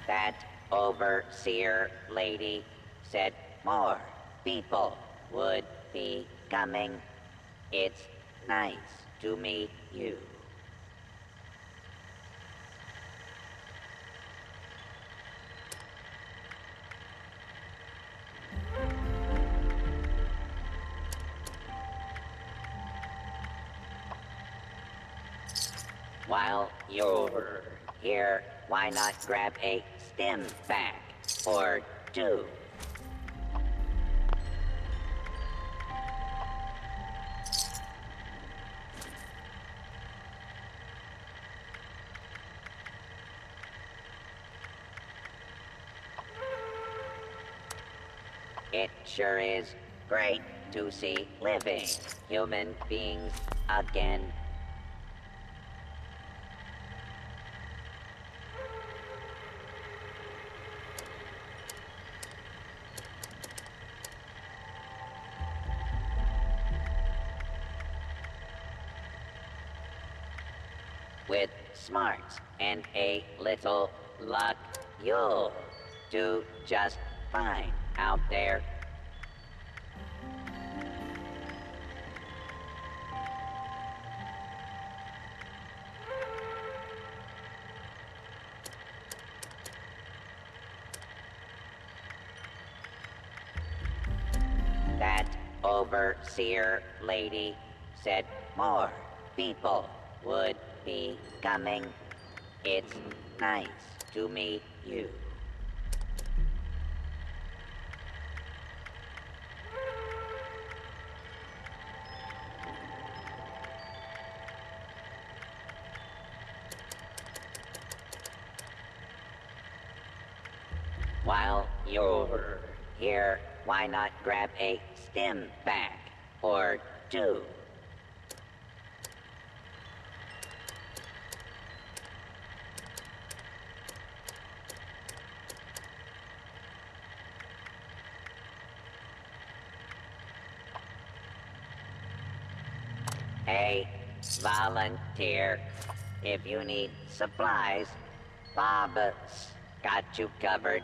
That overseer lady said more people would be coming. It's nice to meet you. While you're here, why not grab a stim pack or two? It sure is great to see living human beings again. With smarts and a little luck, you'll do just fine out there. That overseer lady said more people would be coming. It's nice to meet you. While you're here, why not grab a stim pack or two? Hey, volunteer, if you need supplies, Bob's got you covered.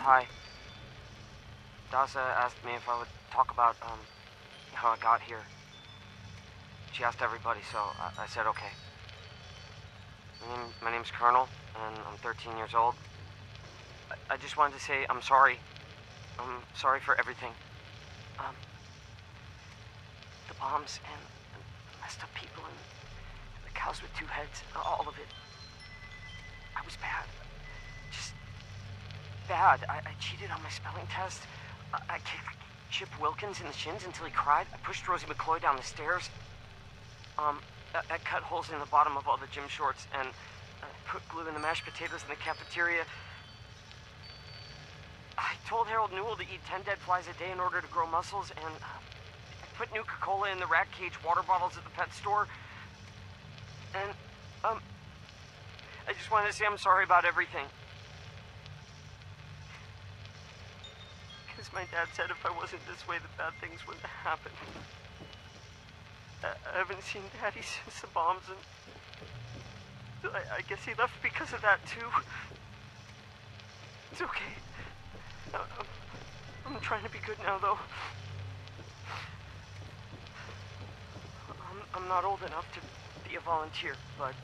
Hi. Dasa asked me if I would talk about, how I got here. She asked everybody, so I said okay. My name's Colonel, and I'm 13 years old. I just wanted to say I'm sorry. I'm sorry for everything. The bombs and the messed up people and the cows with 2 heads, all of it. I was bad. Just bad. I cheated on my spelling test. I kicked Chip Wilkins in the shins until he cried. I pushed Rosie McCloy down the stairs. I cut holes in the bottom of all the gym shorts and put glue in the mashed potatoes in the cafeteria. I told Harold Newell to eat 10 dead flies a day in order to grow muscles, and I put Nuka-Cola in the rat cage water bottles at the pet store. And, I just wanted to say I'm sorry about everything. Because my dad said if I wasn't this way, the bad things wouldn't happen. I haven't seen Daddy since the bombs, and I guess he left because of that, too. It's okay. I'm trying to be good now, though. I'm not old enough to be a volunteer, but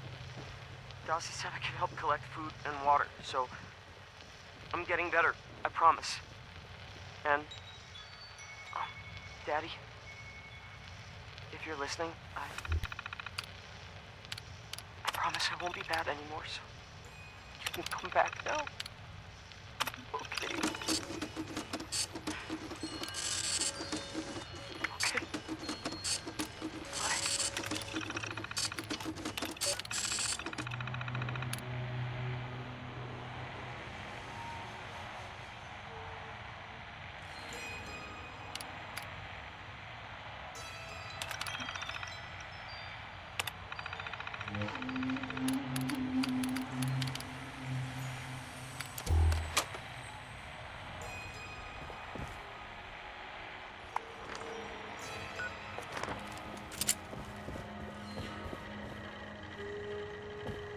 Dasa said I could help collect food and water, so I'm getting better, I promise. And, Daddy, if you're listening, I promise I won't be bad anymore, so you can come back now. Okay. Okay.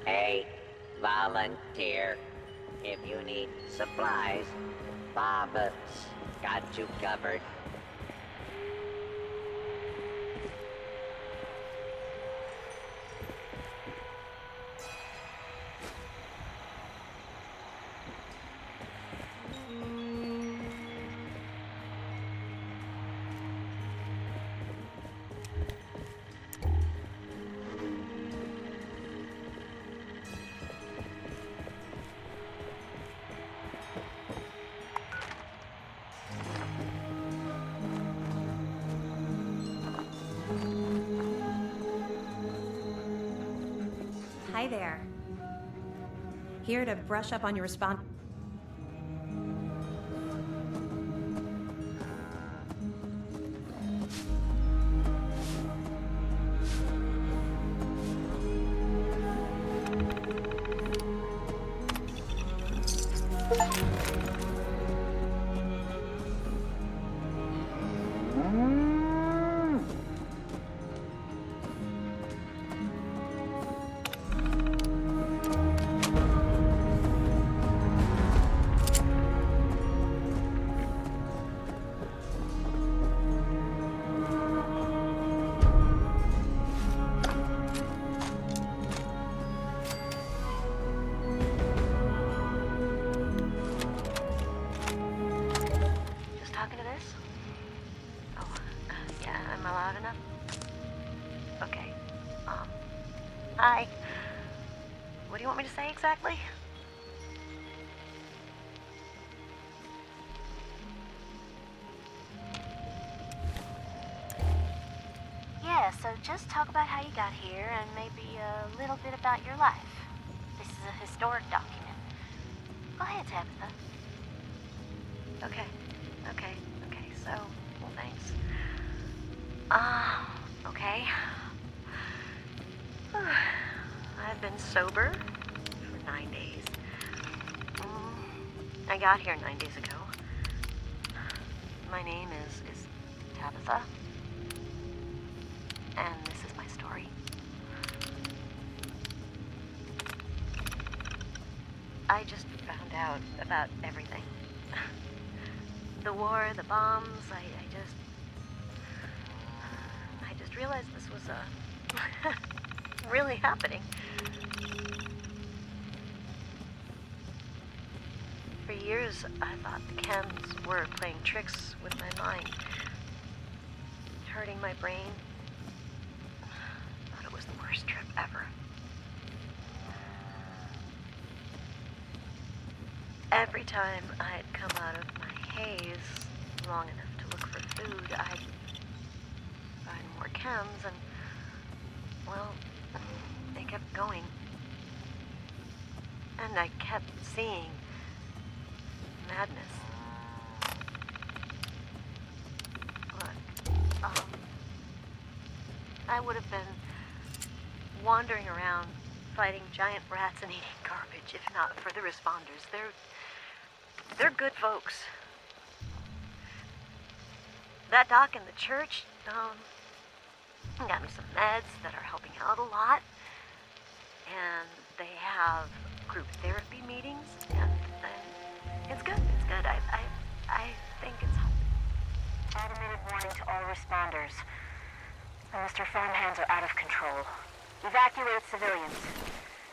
Hey, volunteer. If you need supplies, Bob's got you covered. Hi there. Here to brush up on your response. Hi. What do you want me to say exactly? Yeah, so just talk about how you got here and maybe a little bit about your life. This is a historic document. Go ahead, Tabitha. Okay, so, well, thanks. Okay. I've been sober for 9 days. I got here 9 days ago. My name is Tabitha. And this is my story. I just found out about everything. The war, the bombs, I just realized this was, really happening. For years, I thought the chems were playing tricks with my mind, hurting my brain. Thought it was the worst trip ever. Every time I'd come out of my haze long enough to look for food, I'd find more chems and, well, they kept going. And I kept seeing madness. Look, I would have been wandering around fighting giant rats and eating garbage if not for the responders. They're good folks. That doc in the church, got me some meds that are helping out a lot. And they have group therapy meetings, and it's good. It's good. I think it's Automated warning to all responders. The Mr. Phone Hands are out of control. Evacuate civilians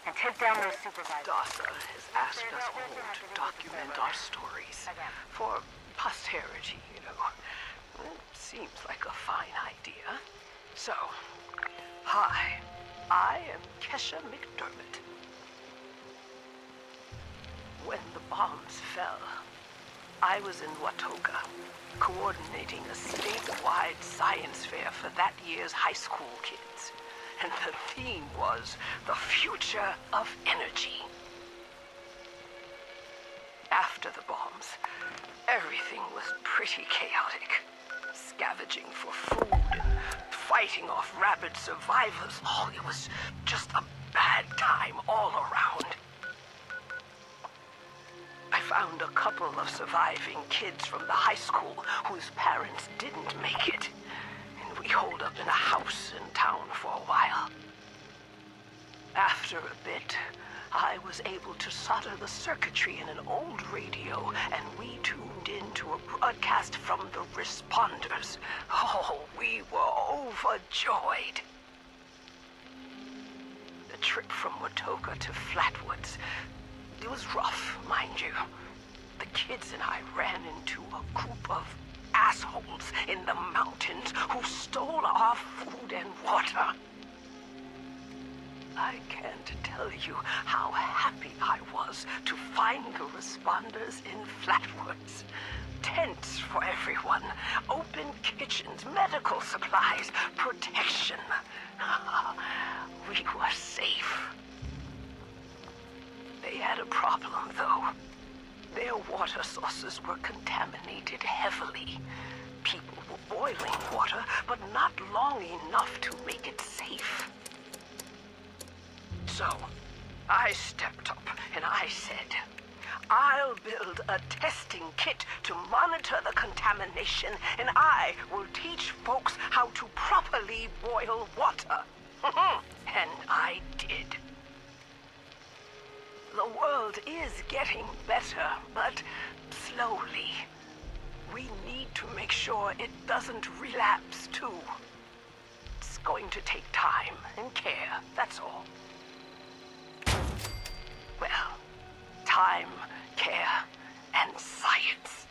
and take down those supervisors. DASA has asked us all to document our stories for posterity, you know. It seems like a fine idea. So, hi, I am Kesha McDermott. When the bombs fell, I was in Watoga, coordinating a statewide science fair for that year's high school kids. And the theme was the future of energy. After the bombs, everything was pretty chaotic. Scavenging for food and fighting off rabid survivors. Oh, it was just a bad time all around. I found a couple of surviving kids from the high school whose parents didn't make it. And we holed up in a house in town for a while. After a bit, I was able to solder the circuitry in an old radio, and we tuned into a broadcast from the responders. Oh, we were overjoyed. The trip from Watoga to Flatwoods, it was rough, mind you. The kids and I ran into a group of assholes in the mountains who stole our food and water. I can't tell you how happy I was to find the responders in Flatwoods. Tents for everyone, open kitchens, medical supplies, protection. We were safe. They had a problem, though. Their water sources were contaminated heavily. People were boiling water, but not long enough to make it safe. So, I stepped up and I said, I'll build a testing kit to monitor the contamination, and I will teach folks how to properly boil water. And I did. The world is getting better, but slowly. We need to make sure it doesn't relapse, too. It's going to take time and care, that's all. Well, time, care, and science.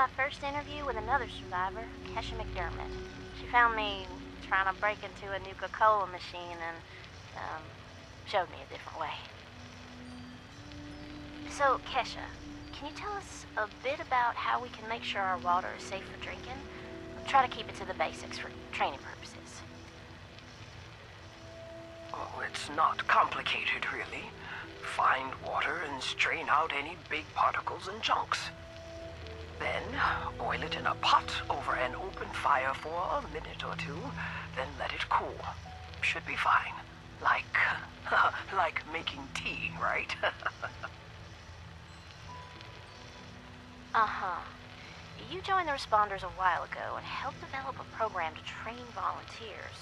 my first interview with another survivor, Kesha McDermott. She found me trying to break into a Nuka-Cola machine and, showed me a different way. So, Kesha, can you tell us a bit about how we can make sure our water is safe for drinking? Try to keep it to the basics for training purposes. Oh, it's not complicated, really. Find water and strain out any big particles and chunks. Then, boil it in a pot over an open fire for a minute or two, then let it cool. Should be fine. Like making tea, right? Uh-huh. You joined the responders a while ago and helped develop a program to train volunteers.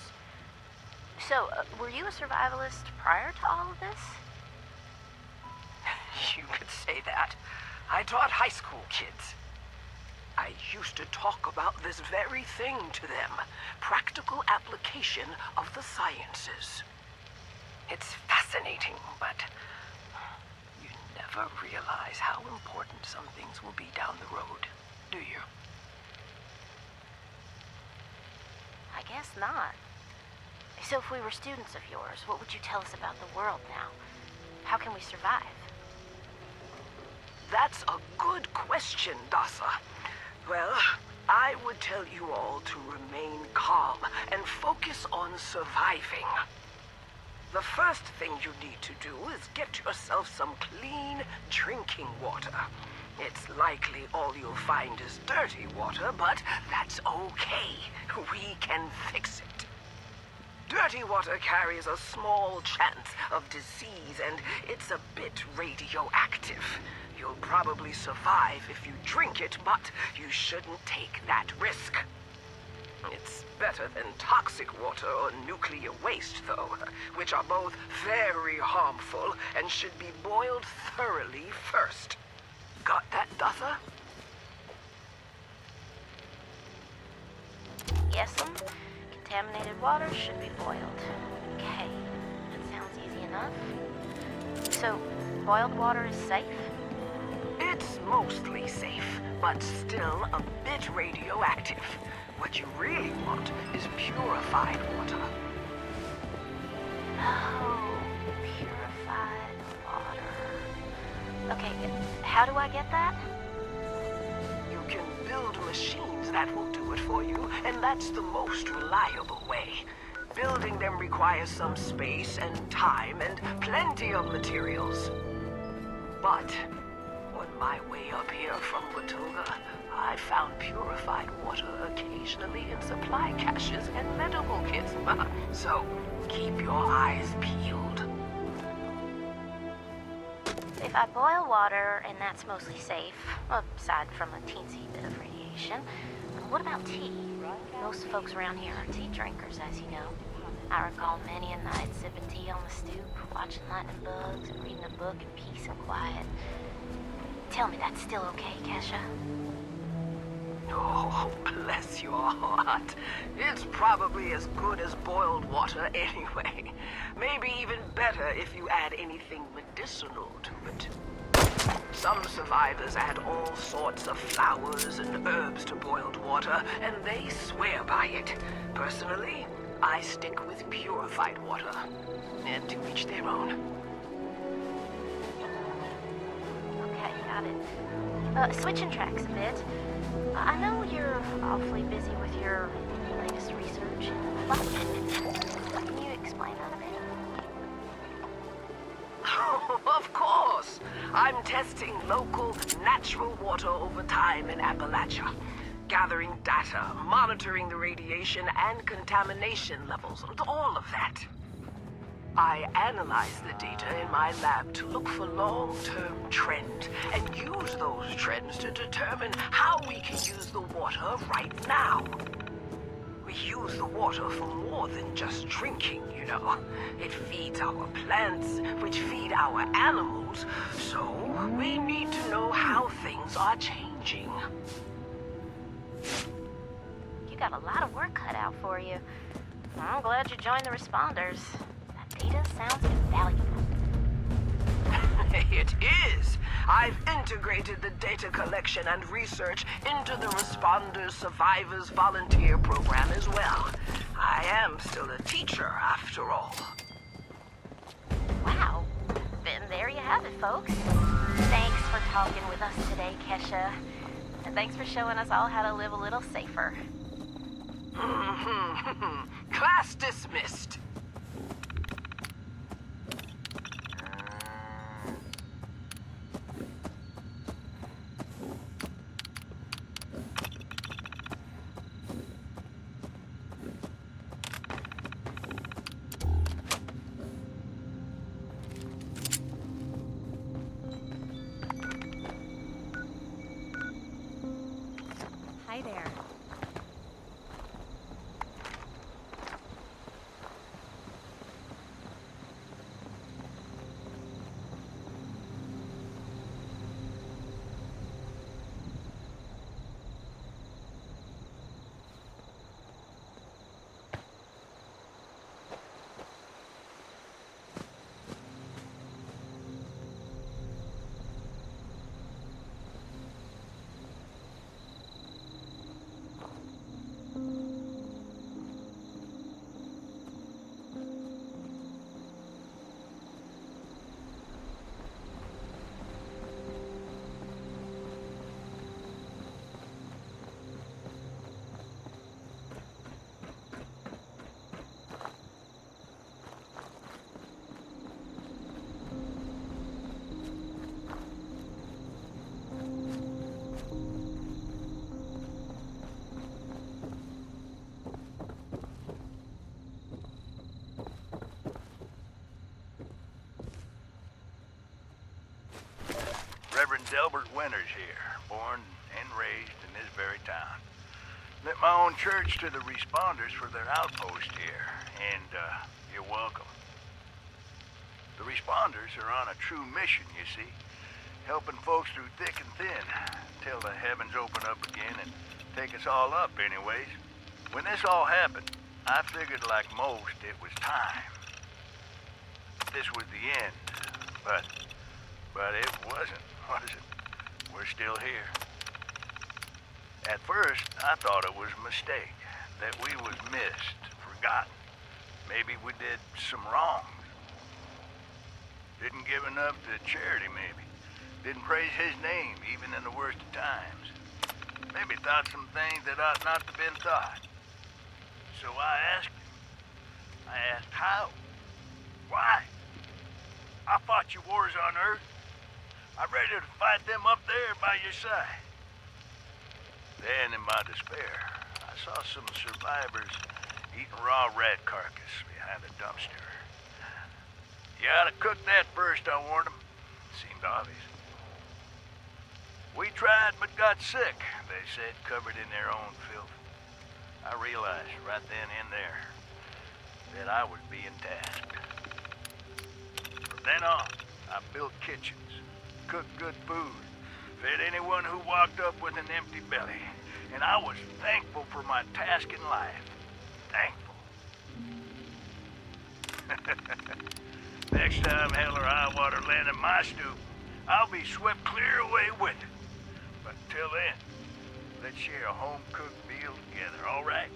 So, were you a survivalist prior to all of this? You could say that. I taught high school kids. I used to talk about this very thing to them. Practical application of the sciences. It's fascinating, but you never realize how important some things will be down the road, do you? I guess not. So if we were students of yours, what would you tell us about the world now? How can we survive? That's a good question, Dasa. Well, I would tell you all to remain calm and focus on surviving. The first thing you need to do is get yourself some clean drinking water. It's likely all you'll find is dirty water, but that's okay. We can fix it. Dirty water carries a small chance of disease, and it's a bit radioactive. You'll probably survive if you drink it, but you shouldn't take that risk. It's better than toxic water or nuclear waste, though, which are both very harmful and should be boiled thoroughly first. Got that, Dutha? Yes'm. Contaminated water should be boiled. Okay, that sounds easy enough. So, boiled water is safe? It's mostly safe, but still a bit radioactive. What you really want is purified water. Oh, purified water. Okay, how do I get that? You can build machines that will do it for you, and that's the most reliable way. Building them requires some space and time and plenty of materials. But on my way up here from Watoga, I found purified water occasionally in supply caches and medical kits. So keep your eyes peeled. If I boil water, and that's mostly safe, aside from a teensy bit of radiation, what about tea? Most folks around here are tea drinkers, as you know. I recall many a night sipping tea on the stoop, watching lightning bugs, and reading a book in peace and quiet. Tell me that's still okay, Kesha? Oh, bless your heart. It's probably as good as boiled water anyway. Maybe even better if you add anything medicinal to it. Some survivors add all sorts of flowers and herbs to boiled water, and they swear by it. Personally, I stick with purified water. And to each their own. Okay, got it. Switching tracks a bit. I know you're awfully busy with your latest research. What? Can you explain that a bit? Of course! I'm testing local, natural water over time in Appalachia. Gathering data, monitoring the radiation and contamination levels, all of that. I analyze the data in my lab to look for long-term trends and use those trends to determine how we can use the water right now. We use the water for more than just drinking, you know. It feeds our plants, which feed our animals, so we need to know how things are changing. You got a lot of work cut out for you. I'm glad you joined the responders. Data sounds invaluable. It is. I've integrated the data collection and research into the Responders Survivors Volunteer Program as well. I am still a teacher, after all. Wow. Then there you have it, folks. Thanks for talking with us today, Kesha. And thanks for showing us all how to live a little safer. Class dismissed. Hi there. Reverend Delbert Winters here, born and raised in this very town. Lent my own church to the responders for their outpost here, and you're welcome. The responders are on a true mission, you see, helping folks through thick and thin, till the heavens open up again and take us all up anyways. When this all happened, I figured like most it was time. This was the end, but it wasn't, was it? We're still here. At first, I thought it was a mistake, that we was missed, forgotten. Maybe we did some wrongs. Didn't give enough to charity, maybe. Didn't praise his name, even in the worst of times. Maybe thought some things that ought not to have been thought. So I asked him. I asked how? Why? I fought your wars on Earth. I'm ready to fight them up there by your side. Then, in my despair, I saw some survivors eating raw rat carcass behind a dumpster. You ought to cook that first, I warned them. Seemed obvious. We tried but got sick, they said, covered in their own filth. I realized right then and there that I was being tasked. From then on, I built kitchens, cooked good food, fed anyone who walked up with an empty belly. And I was thankful for my task in life. Thankful. Next time hell or high water land in my stoop, I'll be swept clear away with it. But until then, let's share a home-cooked meal together, all right?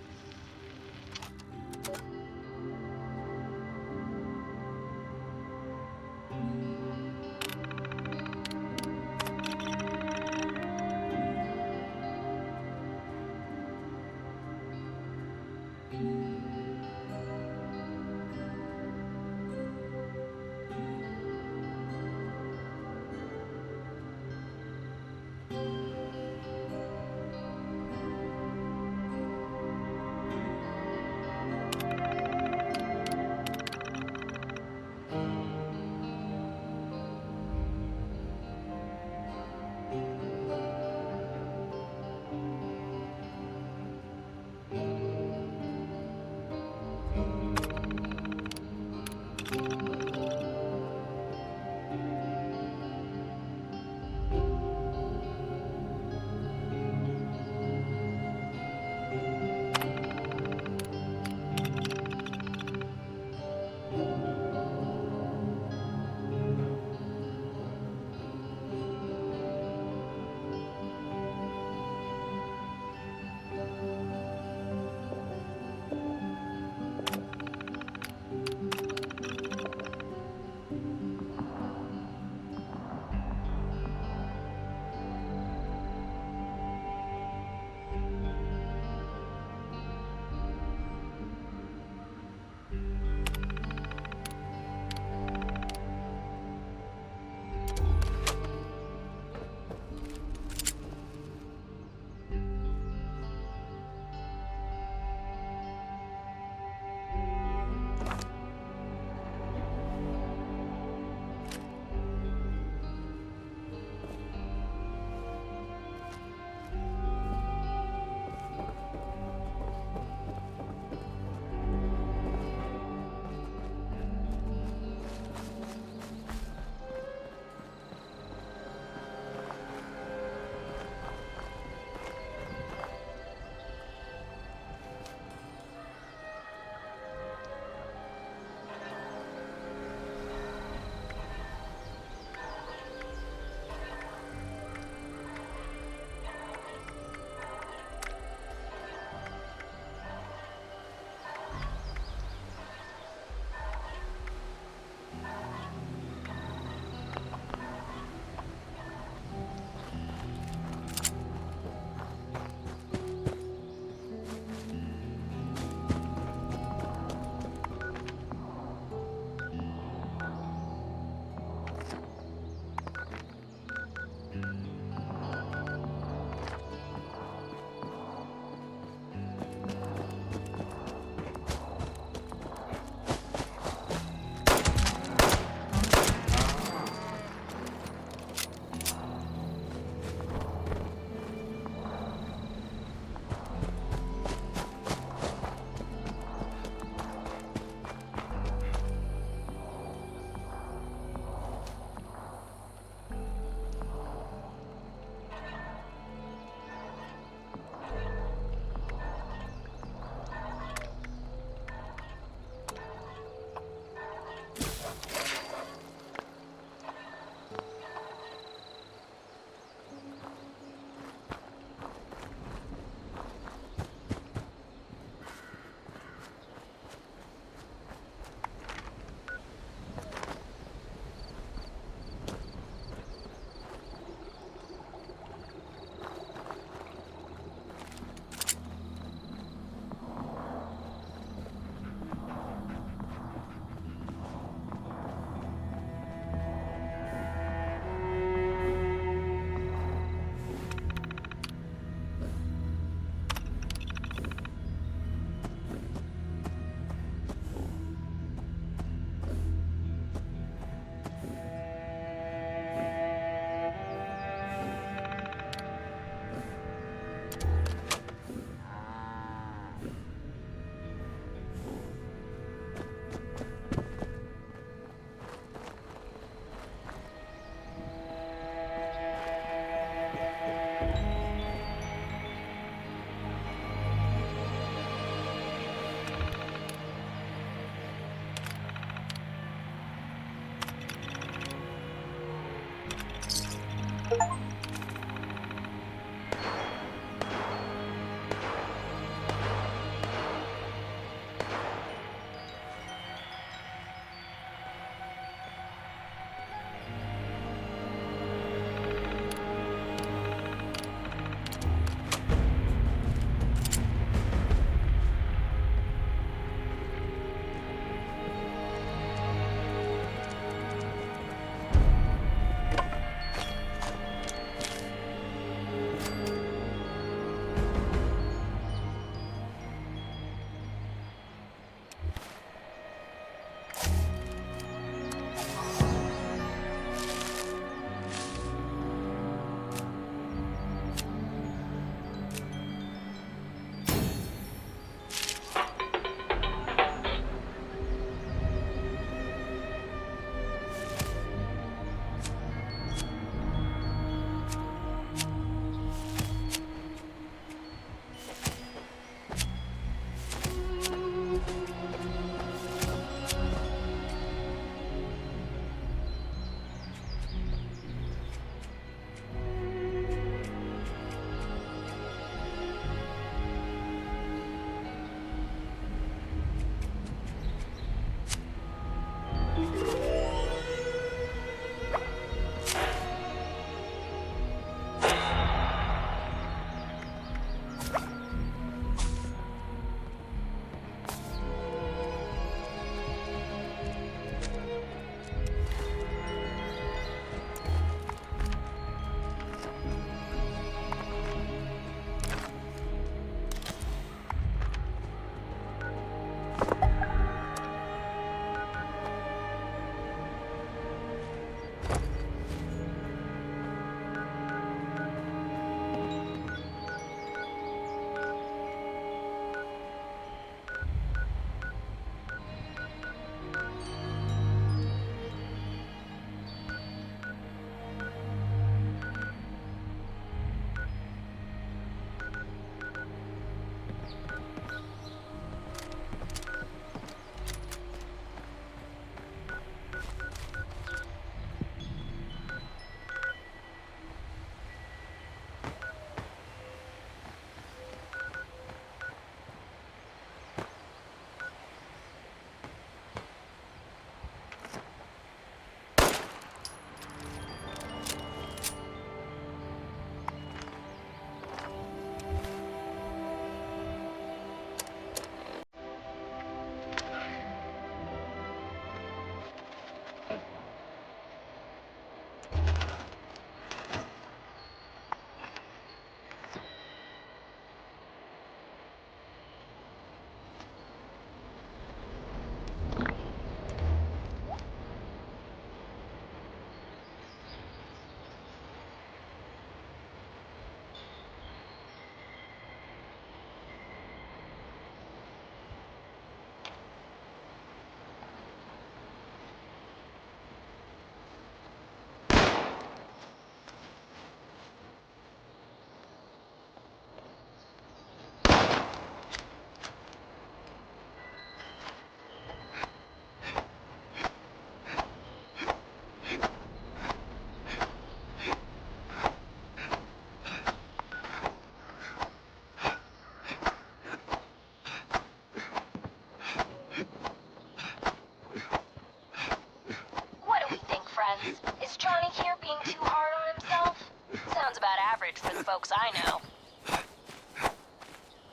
Is Johnny here being too hard on himself? Sounds about average for the folks I know.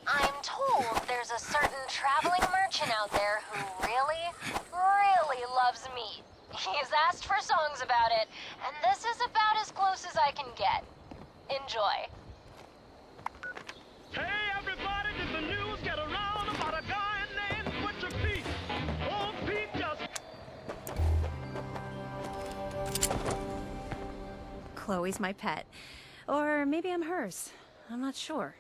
I'm told there's a certain traveling merchant out there who really, really loves meat. He's asked for songs about it, and this is about as close as I can get. Enjoy. Hey everybody, did the news get around about a guy named Butcher Pete? Old Pete just... Chloe's my pet. Or maybe I'm hers. I'm not sure.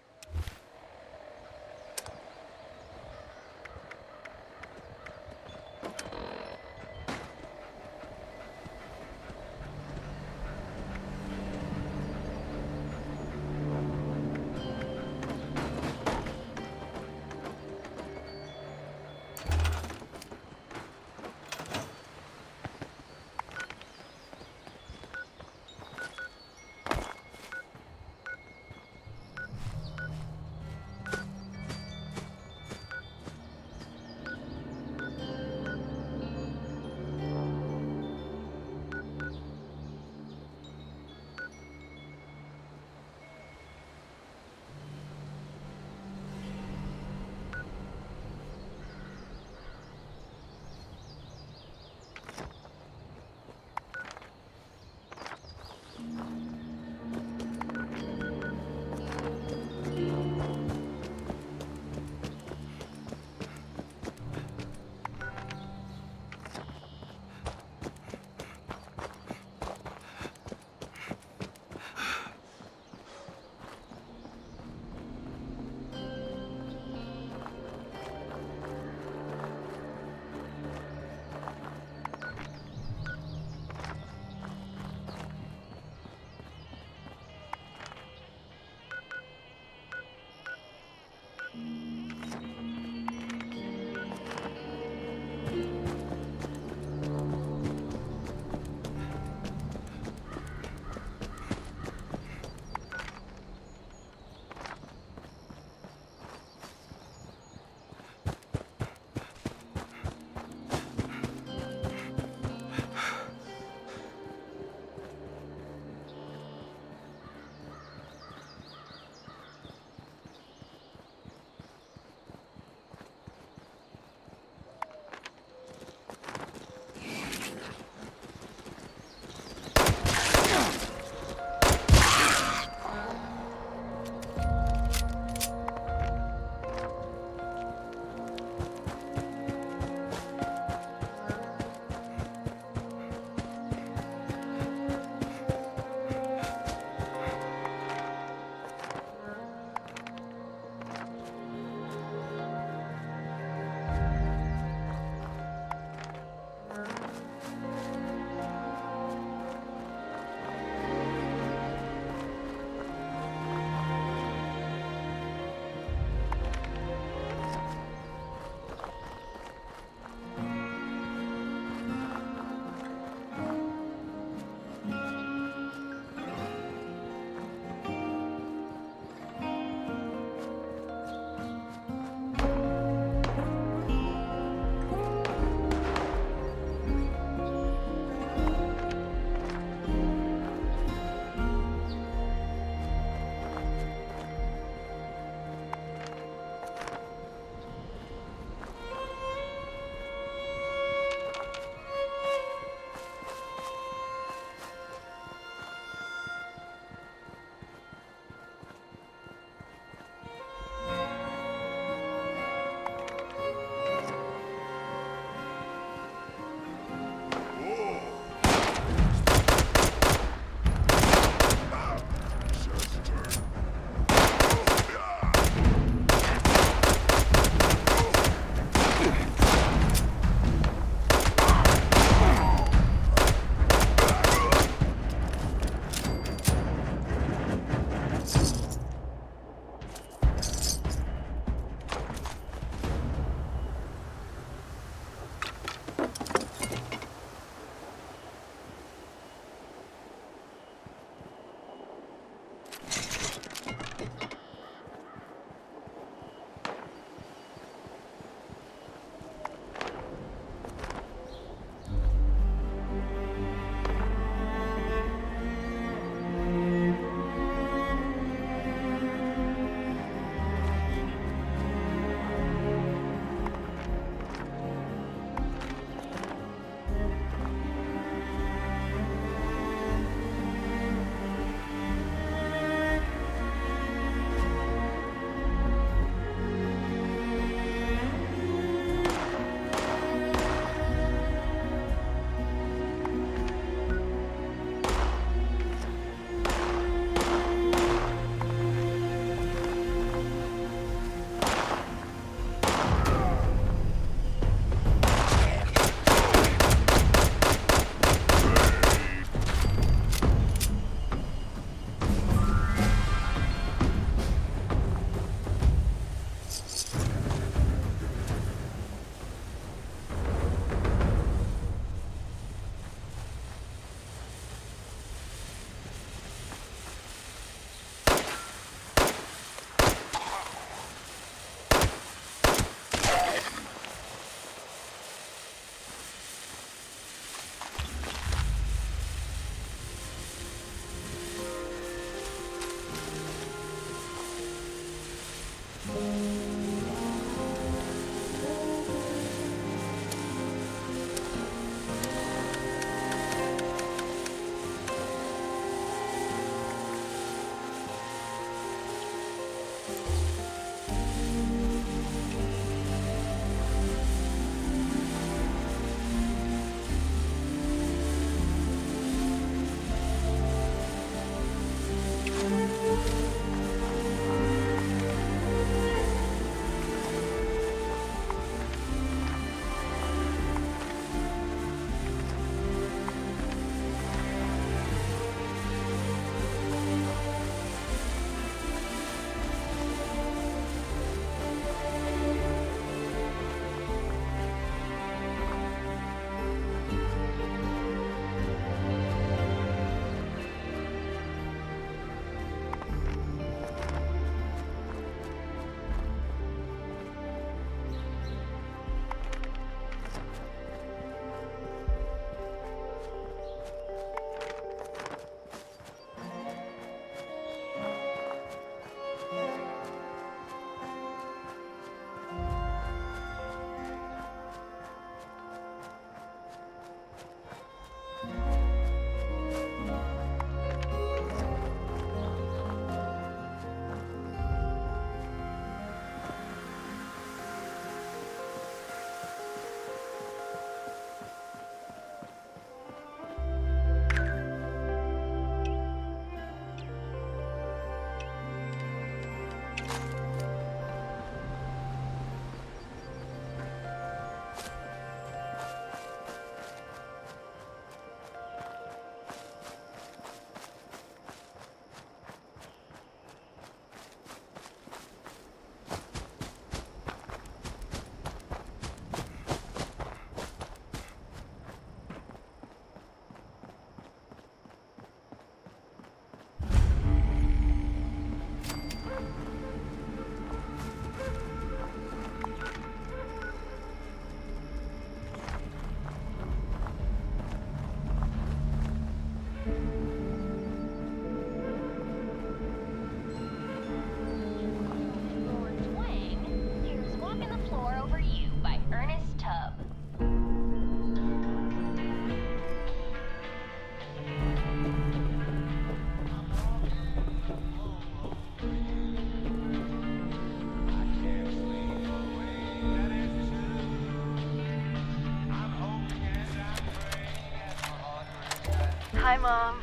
Hi, Mom.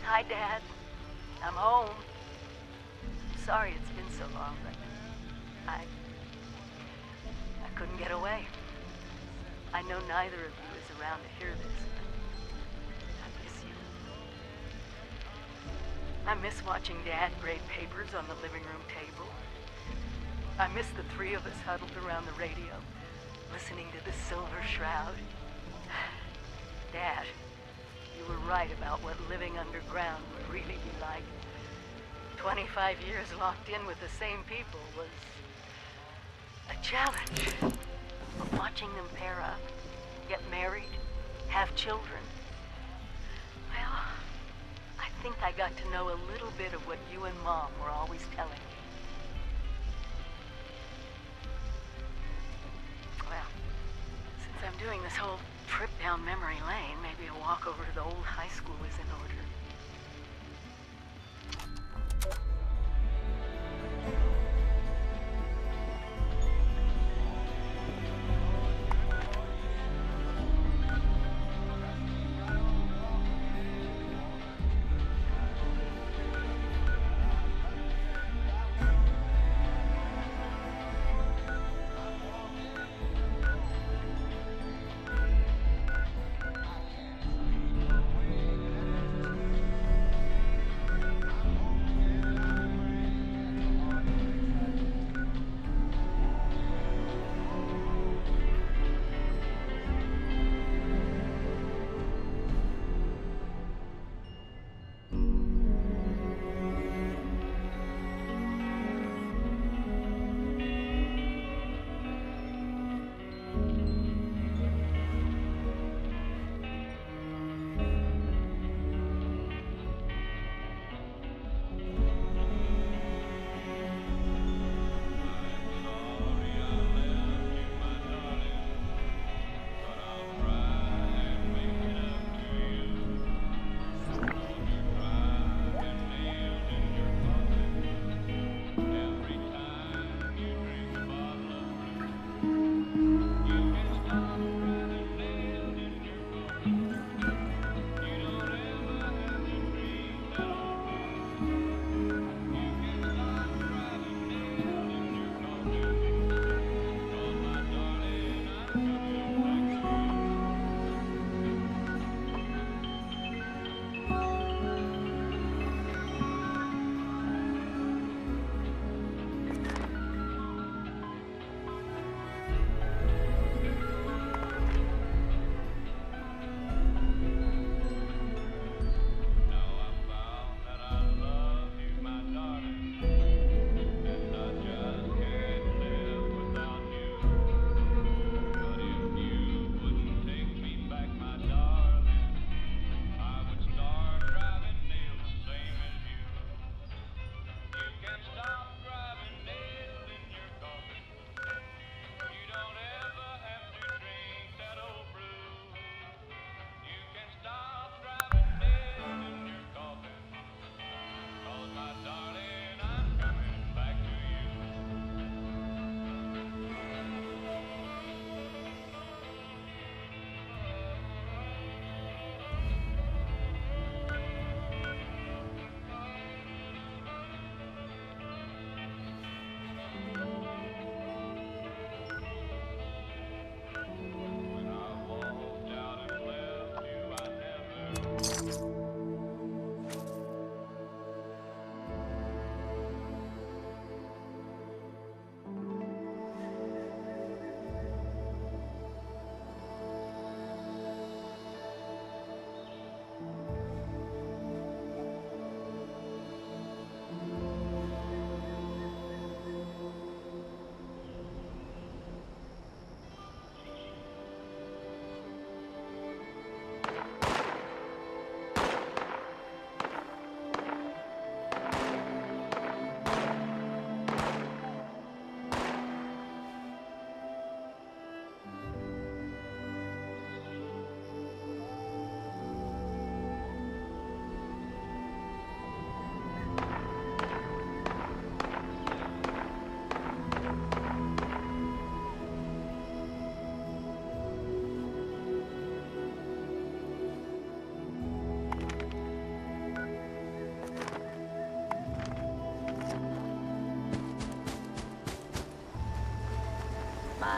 Hi, Dad. I'm home. Sorry it's been so long, but I couldn't get away. I know neither of you is around to hear this, but I miss you. I miss watching Dad grade papers on the living room table. I miss the three of us huddled around the radio, listening to the Silver Shroud. Dad, you were right about what living underground would really be like. 25 years locked in with the same people was a challenge. But watching them pair up, get married, have children, well, I think I got to know a little bit of what you and Mom were always telling me. Well, since I'm doing this whole trip down memory lane, maybe a walk over to the old high school is in order.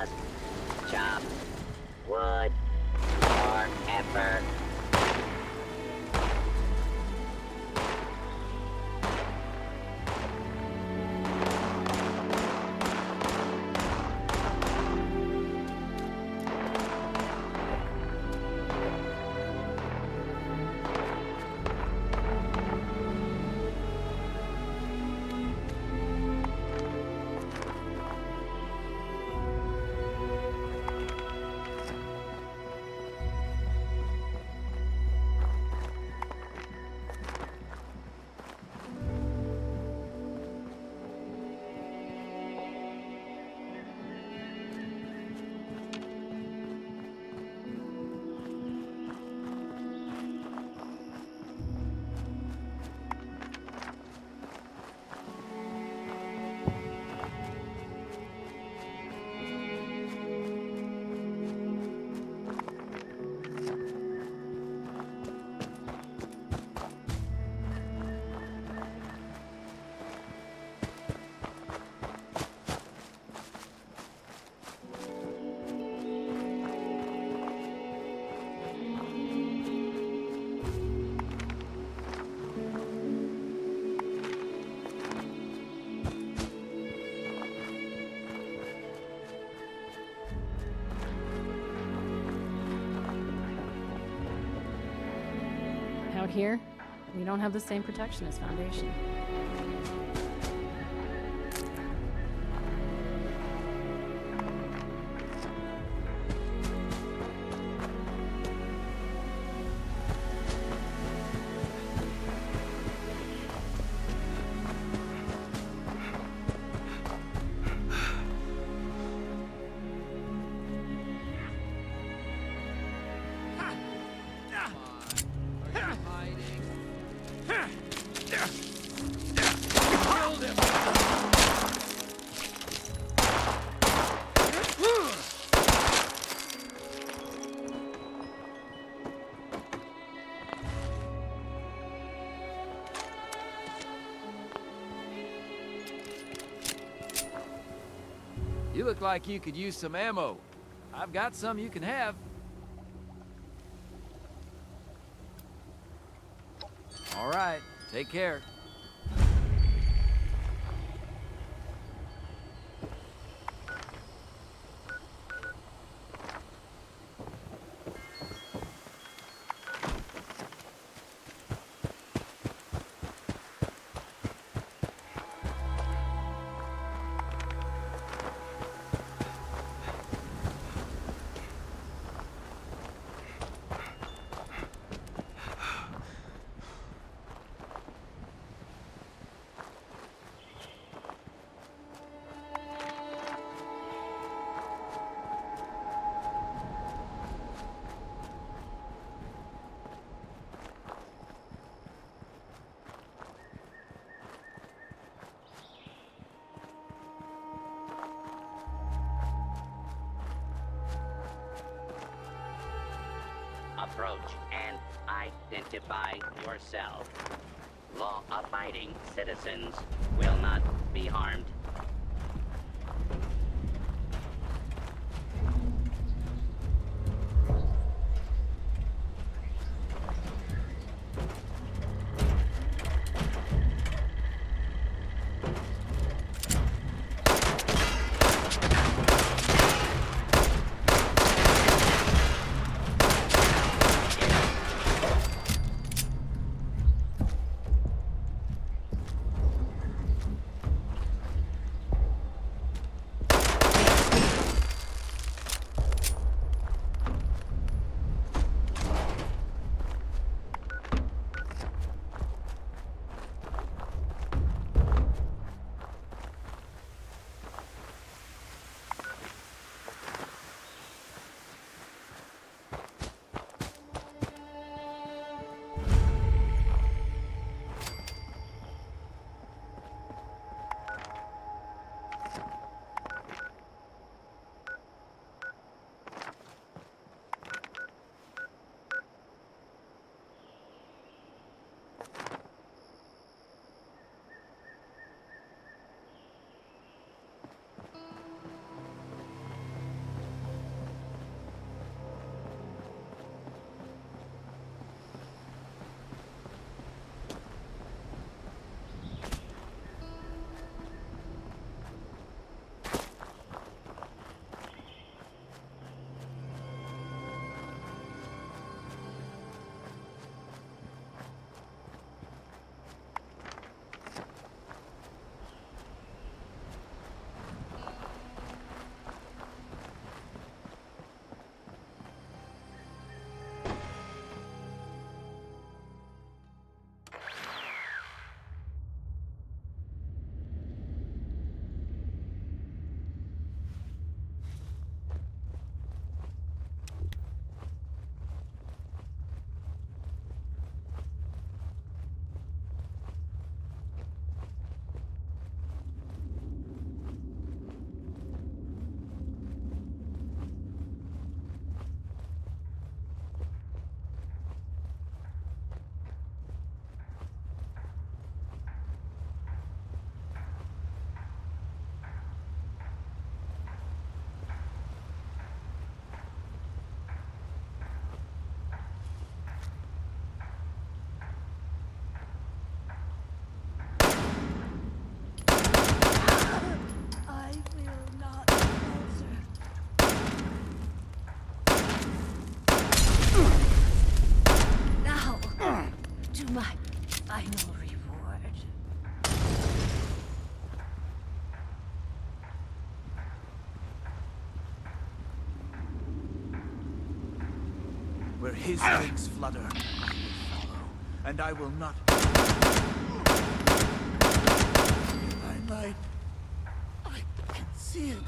Just chop wood forever. Out here, we don't have the same protection as Foundation. You look like you could use some ammo. I've got some you can have. All right, take care. Approach and identify yourself. Law-abiding citizens will not be harmed. final reward. Where his wings flutter, I will follow, and I will not. My light. I can see it.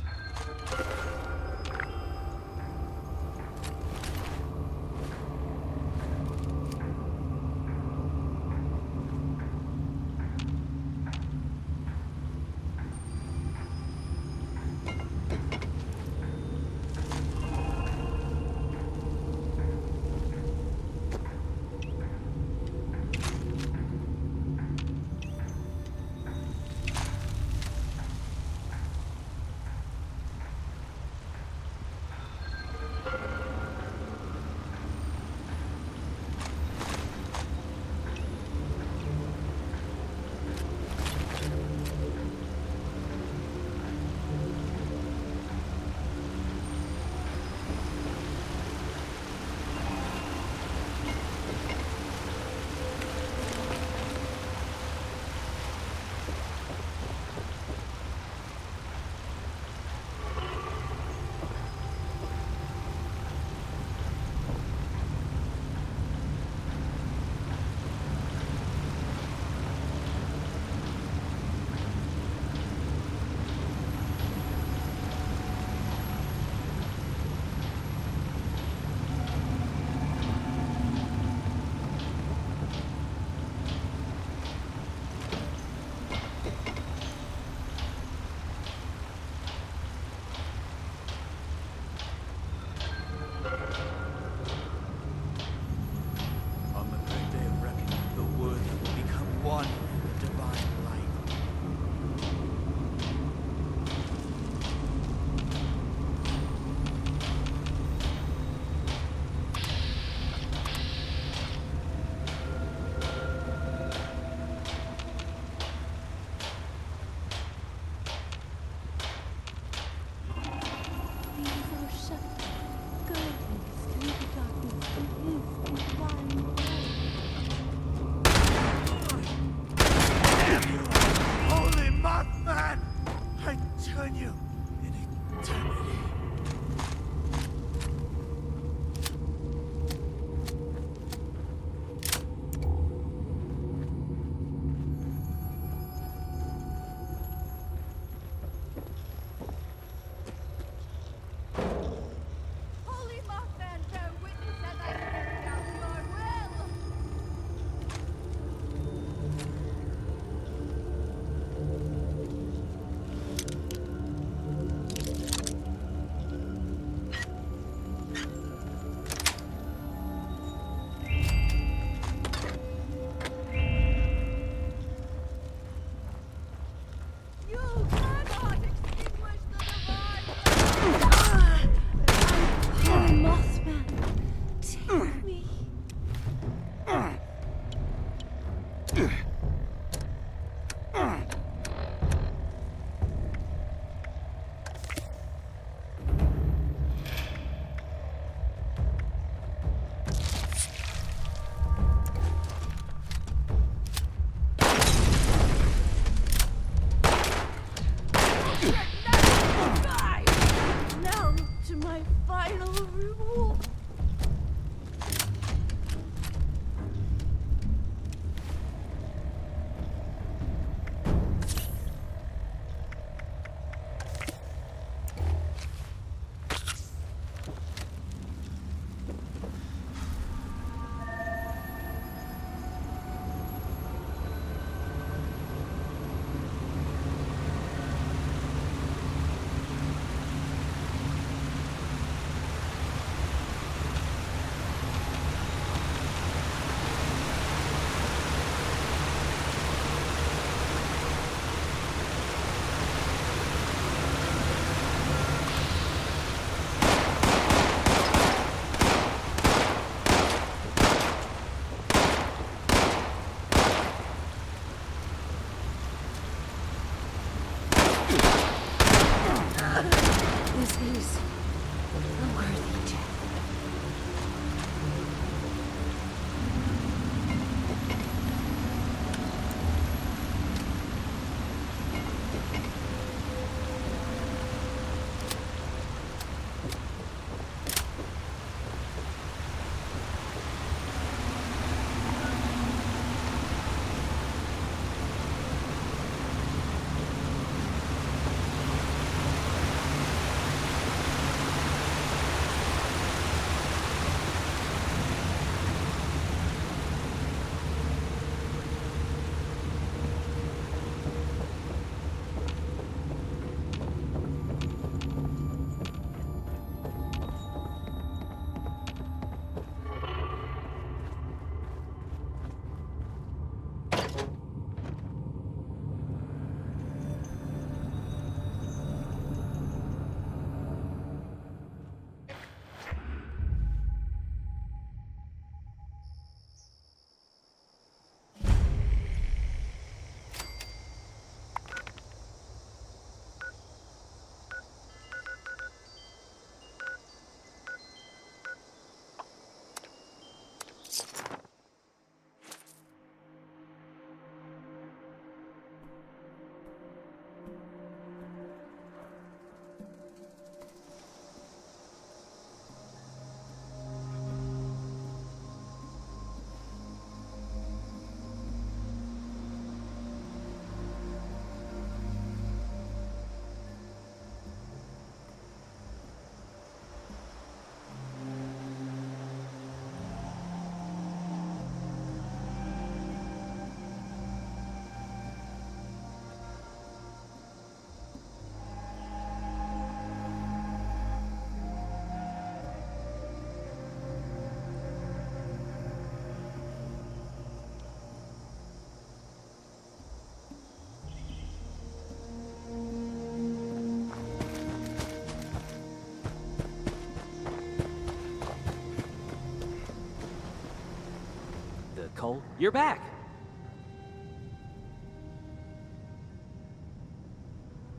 Cole, you're back!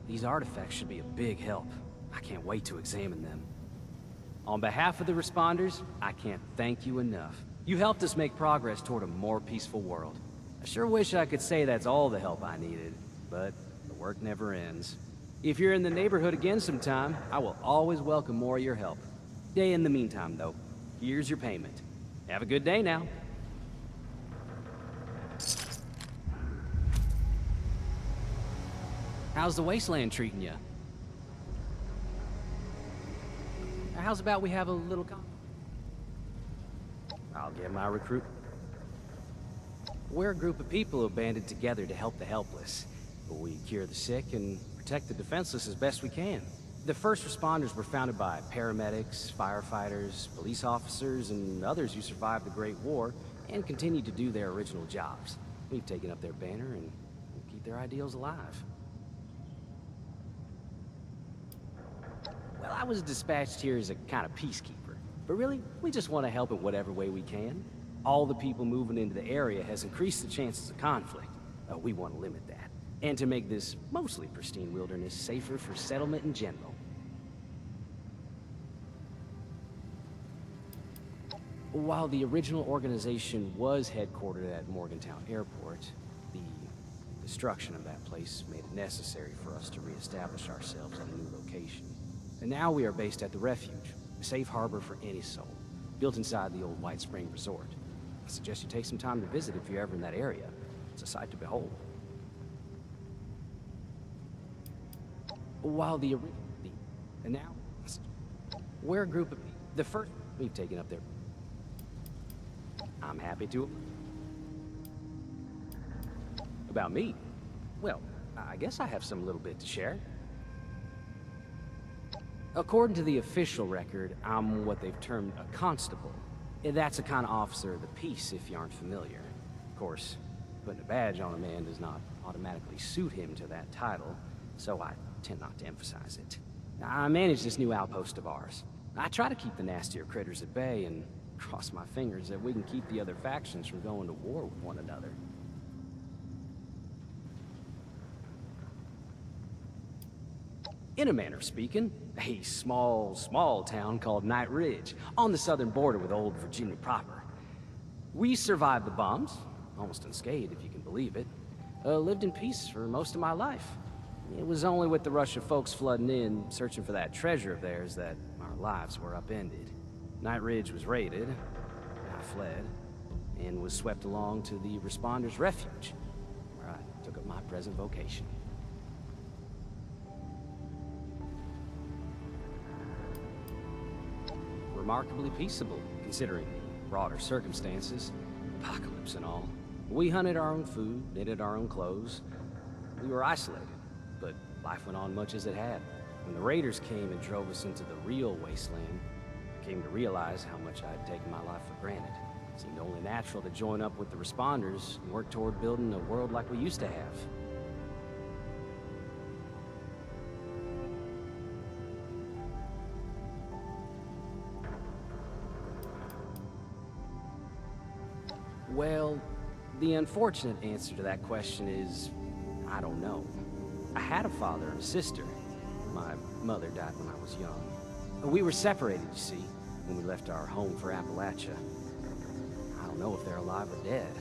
These artifacts should be a big help. I can't wait to examine them. On behalf of the responders, I can't thank you enough. You helped us make progress toward a more peaceful world. I sure wish I could say that's all the help I needed, but the work never ends. If you're in the neighborhood again sometime, I will always welcome more of your help. In the meantime, though, here's your payment. Have a good day now. How's the wasteland treating you? How's about we have a little I'll get my recruit. We're a group of people who banded together to help the helpless. We cure the sick and protect the defenseless as best we can. The first responders were founded by paramedics, firefighters, police officers, and others who survived the Great War and continued to do their original jobs. We've taken up their banner and keep their ideals alive. Well, I was dispatched here as a kind of peacekeeper, but really, we just want to help in whatever way we can. All the people moving into the area has increased the chances of conflict. We want to limit that, and to make this mostly pristine wilderness safer for settlement in general. While the original organization was headquartered at Morgantown Airport, the destruction of that place made it necessary for us to reestablish ourselves at a new location. And now we are based at the Refuge, a safe harbor for any soul, built inside the old White Spring Resort. I suggest you take some time to visit if you're ever in that area. It's a sight to behold. While and now, we're a group of the first we've taken up there. I'm happy to. About me? Well, I guess I have some little bit to share. According to the official record, I'm what they've termed a constable. That's a kind of officer of the peace, if you aren't familiar. Of course, putting a badge on a man does not automatically suit him to that title, so I tend not to emphasize it. I manage this new outpost of ours. I try to keep the nastier critters at bay and cross my fingers that we can keep the other factions from going to war with one another. In a manner of speaking, a small town called Night Ridge, on the southern border with old Virginia proper. We survived the bombs, almost unscathed if you can believe it. Lived in peace for most of my life. It was only with the rush of folks flooding in, searching for that treasure of theirs, that our lives were upended. Night Ridge was raided, I fled, and was swept along to the Responders' Refuge, where I took up my present vocation. Remarkably peaceable, considering the broader circumstances, apocalypse and all. We hunted our own food, knitted our own clothes. We were isolated, but life went on much as it had. When the raiders came and drove us into the real wasteland, I came to realize how much I had taken my life for granted. It seemed only natural to join up with the responders and work toward building a world like we used to have. Well, the unfortunate answer to that question is, I don't know. I had a father and a sister. My mother died when I was young. We were separated, you see, when we left our home for Appalachia. I don't know if they're alive or dead,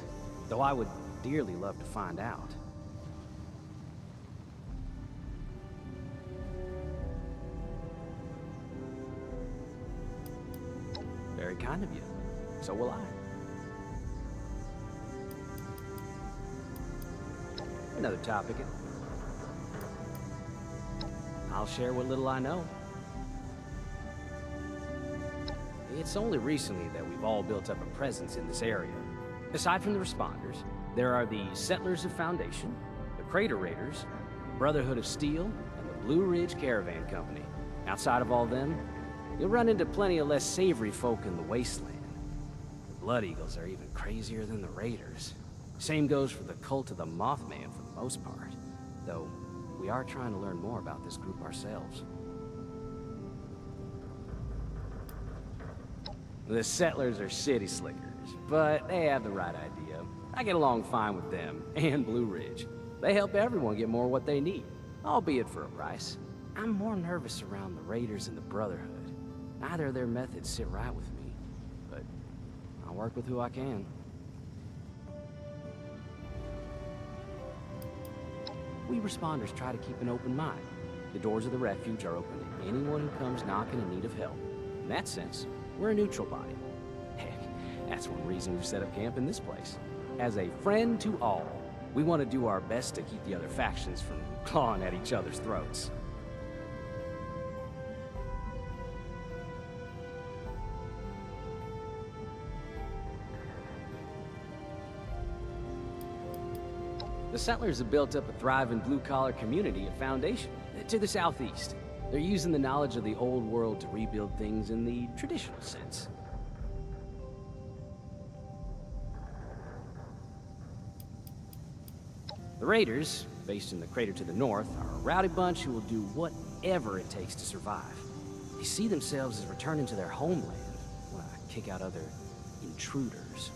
though I would dearly love to find out. Very kind of you. So will I. Another topic. I'll share what little I know. It's only recently that we've all built up a presence in this area. Aside from the responders, there are the Settlers of Foundation, the Crater Raiders, Brotherhood of Steel, and the Blue Ridge Caravan Company. Outside of all them, you'll run into plenty of less savory folk in the wasteland. The Blood Eagles are even crazier than the Raiders. Same goes for the Cult of the Mothman for the most part, though we are trying to learn more about this group ourselves. The Settlers are city slickers, but they have the right idea. I get along fine with them, and Blue Ridge. They help everyone get more what they need, albeit for a price. I'm more nervous around the Raiders and the Brotherhood. Neither of their methods sit right with me, but I'll work with who I can. We responders try to keep an open mind. The doors of the refuge are open to anyone who comes knocking in need of help. In that sense, we're a neutral body. Heck, that's one reason we set up camp in this place. As a friend to all, we want to do our best to keep the other factions from clawing at each other's throats. The settlers have built up a thriving blue-collar community at Foundation, to the southeast. They're using the knowledge of the old world to rebuild things in the traditional sense. The Raiders, based in the crater to the north, are a rowdy bunch who will do whatever it takes to survive. They see themselves as returning to their homeland, want to kick out other intruders.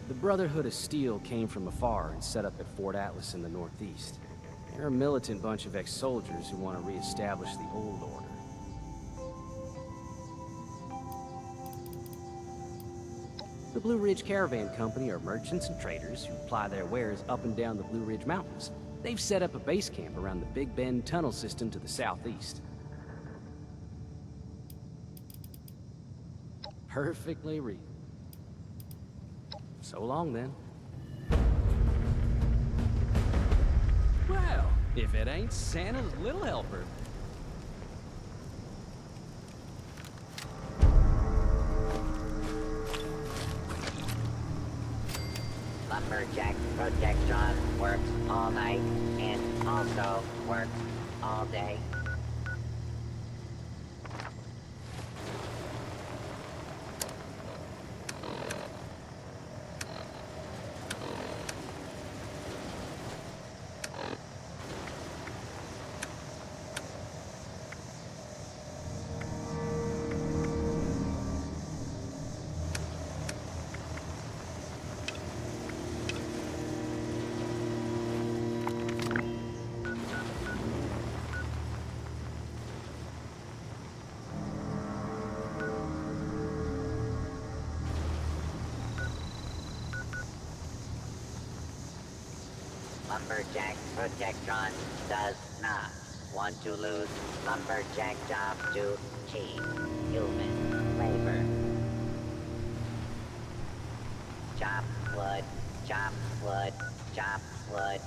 The Brotherhood of Steel came from afar and set up at Fort Atlas in the northeast. They're a militant bunch of ex-soldiers who want to reestablish the old order. The Blue Ridge Caravan Company are merchants and traders who ply their wares up and down the Blue Ridge Mountains. They've set up a base camp around the Big Bend tunnel system to the southeast. Perfectly reasonable. So long, then. Well, if it ain't Santa's little helper. Lumberjack Protection works all night and also works all day. Lumberjack Protection does not want to lose lumberjack job to cheap human labor. Chop wood, chop wood, chop wood.